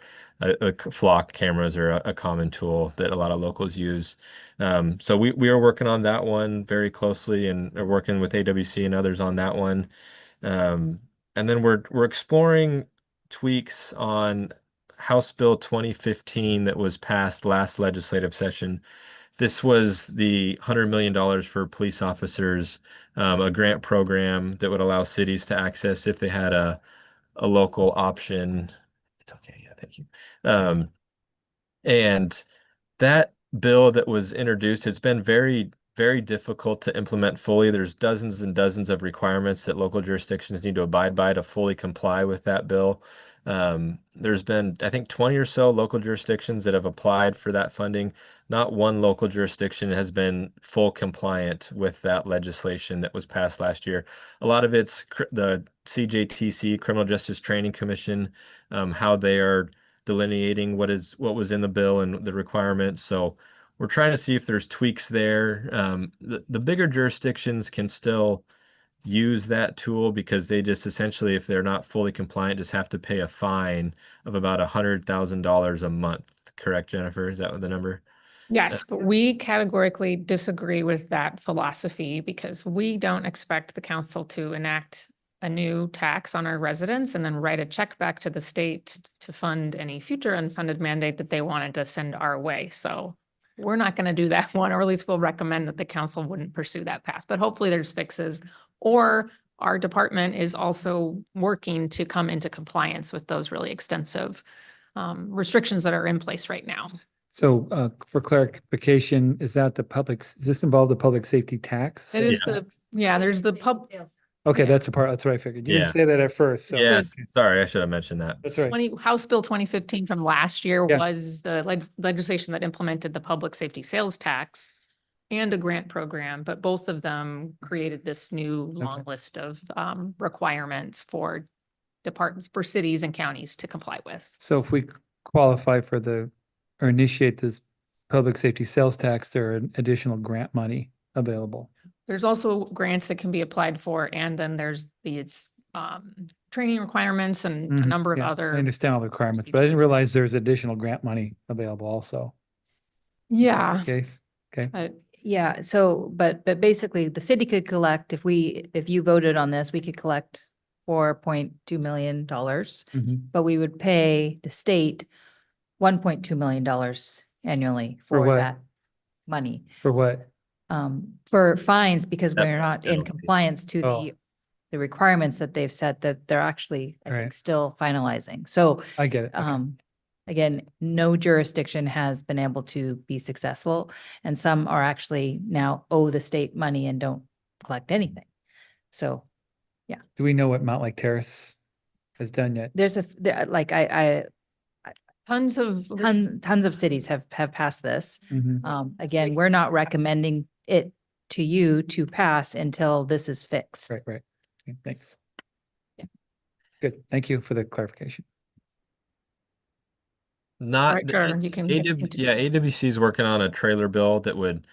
flock cameras are a common tool that a lot of locals use. So we are working on that one very closely and are working with AWC and others on that one. And then we're exploring tweaks on House Bill 2015 that was passed last legislative session. This was the $100 million for police officers, a grant program that would allow cities to access if they had a local option. It's okay. Yeah, thank you. And that bill that was introduced, it's been very, very difficult to implement fully. There's dozens and dozens of requirements that local jurisdictions need to abide by to fully comply with that bill. There's been, I think, 20 or so local jurisdictions that have applied for that funding. Not one local jurisdiction has been full compliant with that legislation that was passed last year. A lot of it's the CJTC, Criminal Justice Training Commission, how they are delineating what was in the bill and the requirements. So we're trying to see if there's tweaks there. The bigger jurisdictions can still use that tool because they just essentially, if they're not fully compliant, just have to pay a fine of about $100,000 a month. Correct, Jennifer? Is that what the number? Yes, but we categorically disagree with that philosophy because we don't expect the council to enact a new tax on our residents and then write a check back to the state to fund any future unfunded mandate that they wanted to send our way. So we're not going to do that one, or at least we'll recommend that the council wouldn't pursue that path. But hopefully there's fixes, or our department is also working to come into compliance with those really extensive restrictions that are in place right now. So for clarification, is this involve the public safety tax? It is there's the Okay, yeah. that's the part, that's what I figured. You didn't Yeah. say that at first, so. Yes, sorry, I should have mentioned that. That's right. House Bill 2015 from last year Yeah. was the legislation that implemented the public safety sales tax and a grant program, but both of them created this new long list of requirements for departments, for cities and counties to comply with. So if we qualify for or initiate this public safety sales tax, there are additional grant money available. There's also grants that can be applied for, and then there's these training requirements and a number of Yeah, other. I understand all the requirements, but I didn't realize there's additional grant money available also. Yeah. Case, okay. Yeah, so, but basically the city could collect, if you voted on this, we could collect $4.2 million, but we would pay the state $1.2 million annually For for what? that money. For what? For fines, because That we're not in penalty. compliance to Oh. the requirements that they've set that they're actually, I think, Right. still finalizing. So I get it. Okay. again, no jurisdiction has been able to be successful, and some are actually now owe the state money and don't collect anything. So Do we know what Mount Lake Terrace has done yet? there's like Tons of tons of cities have passed this. Mhm. Again, we're not recommending it to you to pass until this is fixed. Right. Okay, thanks. Good. Thank you for the clarification. Not Right, the sure, you can AWC is working on a trailer bill that would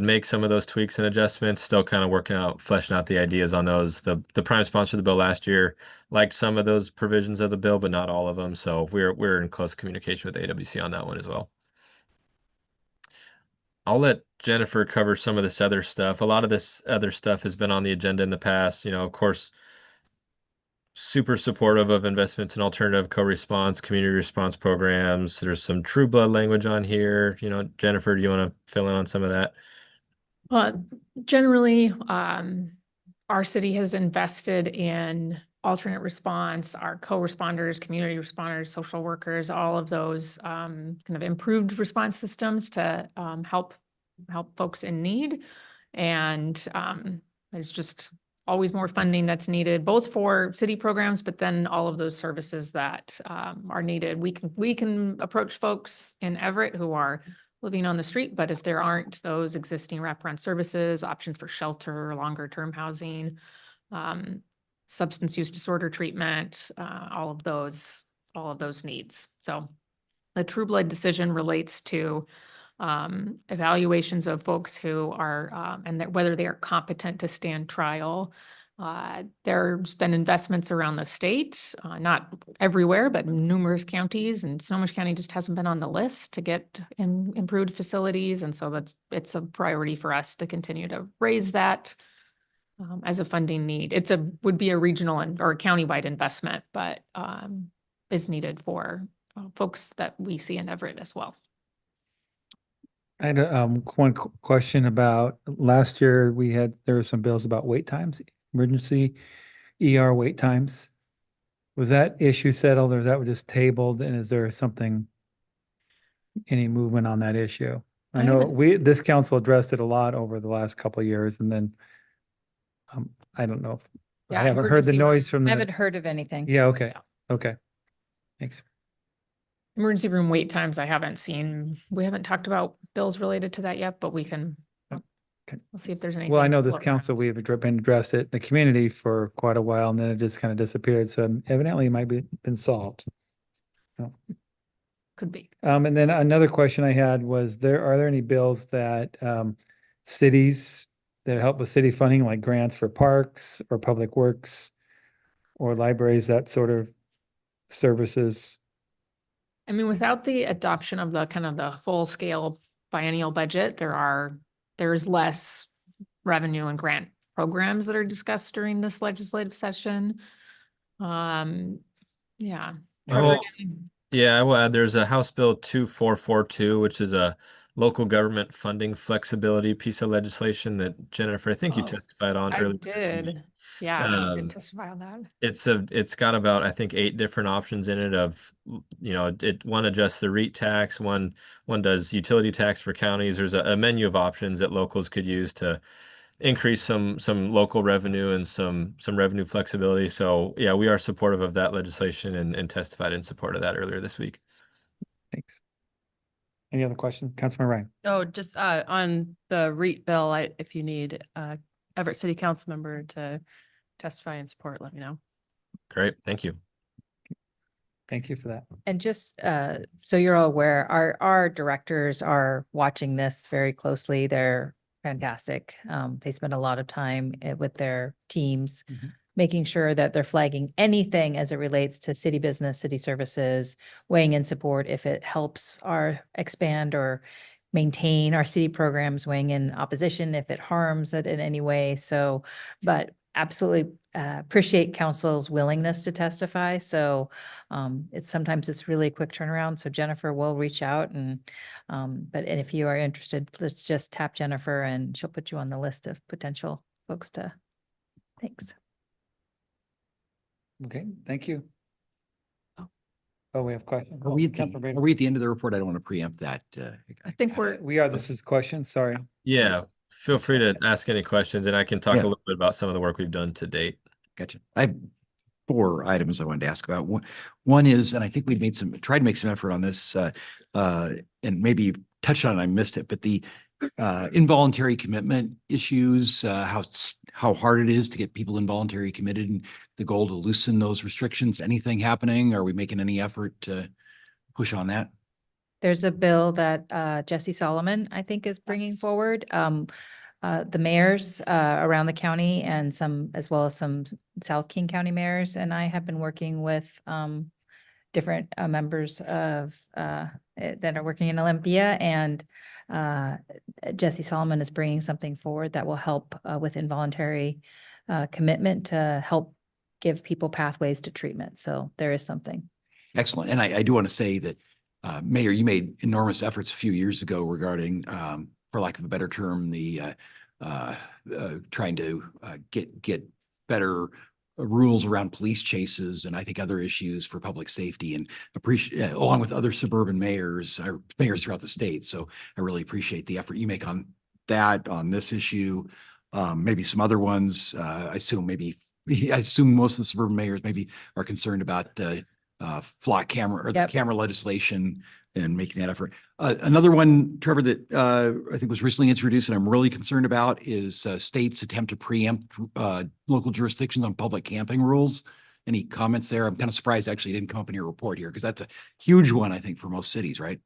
make some of those tweaks and adjustments. Still kind of working out, fleshing out the ideas on those. The prime sponsor of the bill last year liked some of those provisions of the bill, but not all of them. So we're in close communication with AWC on that one as well. I'll let Jennifer cover some of this other stuff. A lot of this other stuff has been on the agenda in the past. Of course, super supportive of investments in alternative co-response, community response programs. There's some true blood language on here. You know, Jennifer, do you want to fill in on some of that? Generally, our city has invested in alternate response, our co-responders, community responders, social workers, all of those kind of improved response systems to help folks in need. And there's just always more funding that's needed, both for city programs, but then all of those services that are needed. We can approach folks in Everett who are living on the street, but if there aren't those existing wraparound services, options for shelter, longer term housing, substance use disorder treatment, all of those needs. So the True Blood decision relates to evaluations of folks who are, and that whether they are competent to stand trial. There's been investments around the state, not everywhere, but numerous counties, and Snohomish County just hasn't been on the list to get improved facilities. And so it's a priority for us to continue to raise that as a funding need. Would be a regional or a countywide investment, but is needed for folks that we see in Everett as well. I had one question about last year. There were some bills about wait times, emergency ER wait times. Was that issue settled, or is that just tabled? And is there any movement on that issue? I know this council addressed it a lot over the last couple of years, and then I don't know if I haven't heard the noise from I the. haven't heard of anything. Yeah. Okay. Okay. Thanks. Emergency room wait times, I haven't seen. We haven't talked about bills related to that yet, but we can. We'll see if there's anything. Well, I know this council, we have been addressed it in the community for quite a while, and then it just kind of disappeared. So evidently it might be been solved. Could be. And then another question I had was are there any bills that cities that help with city funding, like grants for parks or public works or libraries, that sort of services? I mean, without the adoption of the kind of the full scale biennial budget, there's less revenue and grant programs that are discussed during this legislative session. Yeah. Yeah, I will add, there's a House Bill 2442, which is a local government funding flexibility piece of legislation that Jennifer, I think you testified on I earlier. did. Yeah, I did testify on that. It's got about, I think, 8 different options in it of, one adjusts the REIT tax, one does utility tax for counties. There's a menu of options that locals could use to increase some local revenue and some revenue flexibility. So yeah, we are supportive of that legislation and testified in support of that earlier this week. Thanks. Any other questions? Councilman Ryan? Oh, just on the REIT bill, if you need Everett City Council member to testify in support, let me know. Great, thank you. Thank you for that. And just so you're all aware, our directors are watching this very closely. They're fantastic. They spend a lot of time with their teams, making sure that they're flagging anything as it relates to city business, city services, weighing in support if it helps our expand or maintain our city programs, weighing in opposition if it harms it in any way. So, but absolutely appreciate council's willingness to testify. So sometimes it's really a quick turnaround. So Jennifer will reach out and if you are interested, let's just tap Jennifer and she'll put you on the list of potential folks to. Thanks. Okay, thank you. Oh, we have questions. Are we at the end of the report? I don't want to preempt that. I think we are. This is questions. Sorry. Yeah, feel free to ask any questions and I can talk a little bit about some of the work we've done to date. Gotcha. I have 4 items I wanted to ask about. One is, and I think we tried to make some effort on this, and maybe you've touched on it, I missed it, but the involuntary commitment issues, how hard it is to get people involuntary committed, and the goal to loosen those restrictions. Anything happening? Are we making any effort to push on that? There's a bill that Jesse Solomon, I think, is bringing forward. The mayors around the county and as well as some South King County mayors and I have been working with different members of that are working in Olympia, and Jesse Solomon is bringing something forward that will help with involuntary commitment to help give people pathways to treatment. So there is something. Excellent. And I do want to say that, Mayor, you made enormous efforts a few years ago regarding, for lack of a better term, the trying to get better rules around police chases and I think other issues for public safety, and appreciate, along with other suburban mayors throughout the state. So I really appreciate the effort you make on that, on this issue, maybe some other ones. I assume most of the suburban mayors maybe are concerned about the flock camera or the camera legislation and making that effort. Another one, Trevor, that I think was recently introduced and I'm really concerned about is states attempt to preempt local jurisdictions on public camping rules. Any comments there? I'm kind of surprised actually it didn't come up in your report here because that's a huge one, I think, for most cities, right?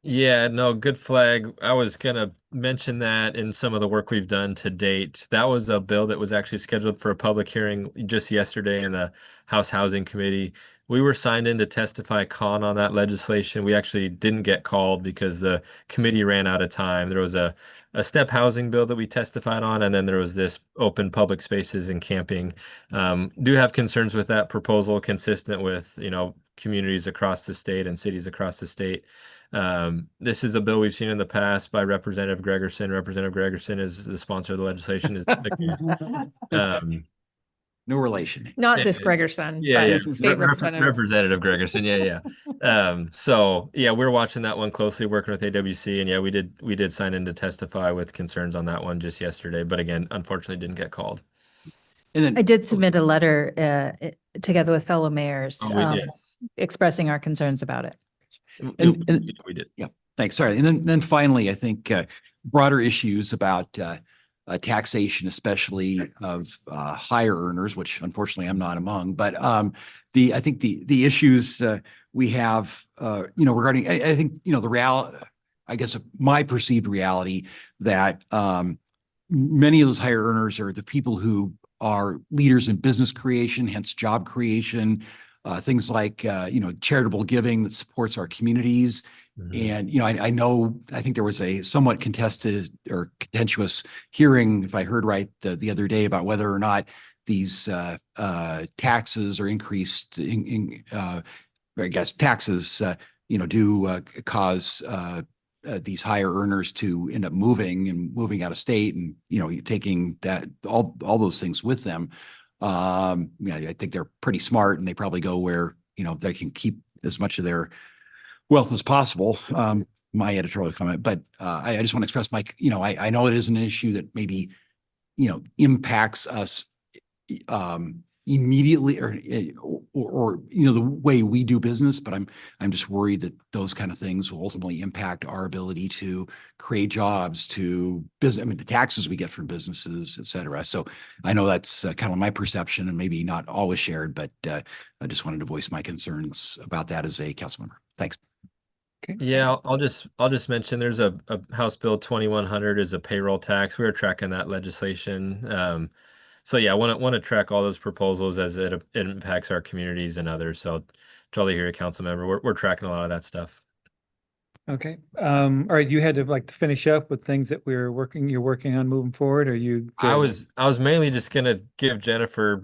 Yeah, no, good flag. I was gonna mention that in some of the work we've done to date. That was a bill that was actually scheduled for a public hearing just yesterday in the House Housing Committee. We were signed in to testify on that legislation. We actually didn't get called because the committee ran out of time. There was a step housing bill that we testified on, and then there was this open public spaces and camping. Do have concerns with that proposal, consistent with, communities across the state and cities across the state. This is a bill we've seen in the past by Representative Gregerson. Representative Gregerson is the sponsor of the legislation. No relation. Not this Gregerson, Yeah. but state representative. Representative Gregerson. Yeah. So yeah, we're watching that one closely, working with AWC, and yeah, we did sign in to testify with concerns on that one just yesterday, but again, unfortunately didn't get called. And then I did submit a letter together with fellow mayors expressing our concerns about it. And we did. Yeah, thanks. Sorry. And then finally, I think broader issues about taxation, especially of higher earners, which unfortunately I'm not among. But I think the issues we have, regarding, I think, the reality, I guess my perceived reality that many of those higher earners are the people who are leaders in business creation, hence job creation, things like, charitable giving that supports our communities. And, I think there was a somewhat contested or contentious hearing, if I heard right, the other day about whether or not these taxes are increased I guess taxes, do cause these higher earners to end up moving out of state and, taking that, all those things with them. I think they're pretty smart and they probably go where, they can keep as much of their wealth as possible. My editorial comment, but I just want to express my, I know it is an issue that maybe, impacts us immediately or the way we do business, but I'm just worried that those kind of things will ultimately impact our ability to create jobs, to business. I mean, the taxes we get from businesses, et cetera. So I know that's kind of my perception and maybe not always shared, but I just wanted to voice my concerns about that as a council member. Thanks. Okay. Yeah, I'll just mention there's a House Bill 2100 is a payroll tax. We were tracking that legislation. So yeah, I want to track all those proposals as it impacts our communities and others. So totally hear you, council member. We're tracking a lot of that stuff. Okay. All right. You had to finish up with things that you're working on moving forward. Are you good? I was mainly just gonna give Jennifer,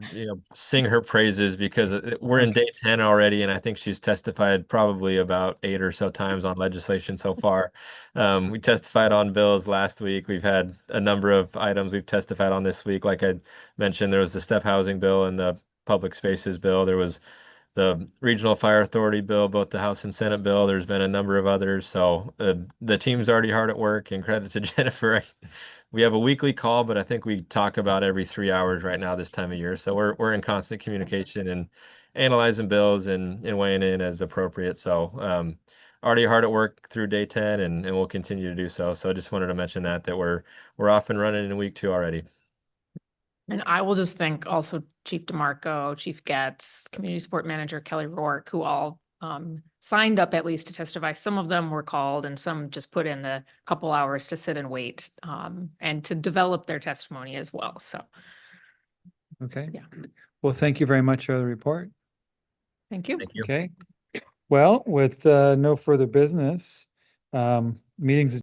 sing her praises because we're in day 10 already, and I think she's testified probably about 8 or so times on legislation so far. We testified on bills last week. We've had a number of items we've testified on this week. Like I mentioned, there was the step housing bill and the public spaces bill. There was the Regional Fire Authority bill, both the House and Senate bill. There's been a number of others. So the team's already hard at work, and credit to Jennifer. We have a weekly call, but I think we talk about every 3 hours right now this time of year. So we're in constant communication and analyzing bills and weighing in as appropriate. So already hard at work through day 10 and we'll continue to do so. So I just wanted to mention that we're off and running in week 2 already. And I will just thank also Chief DeMarco, Chief Getz, Community Support Manager Kelly Rourke, who all signed up at least to testify. Some of them were called and some just put in the couple hours to sit and wait and to develop their testimony as well. So. Okay. Yeah. Well, thank you very much for the report. Thank you. Thank you. Okay. Well, with no further business, meetings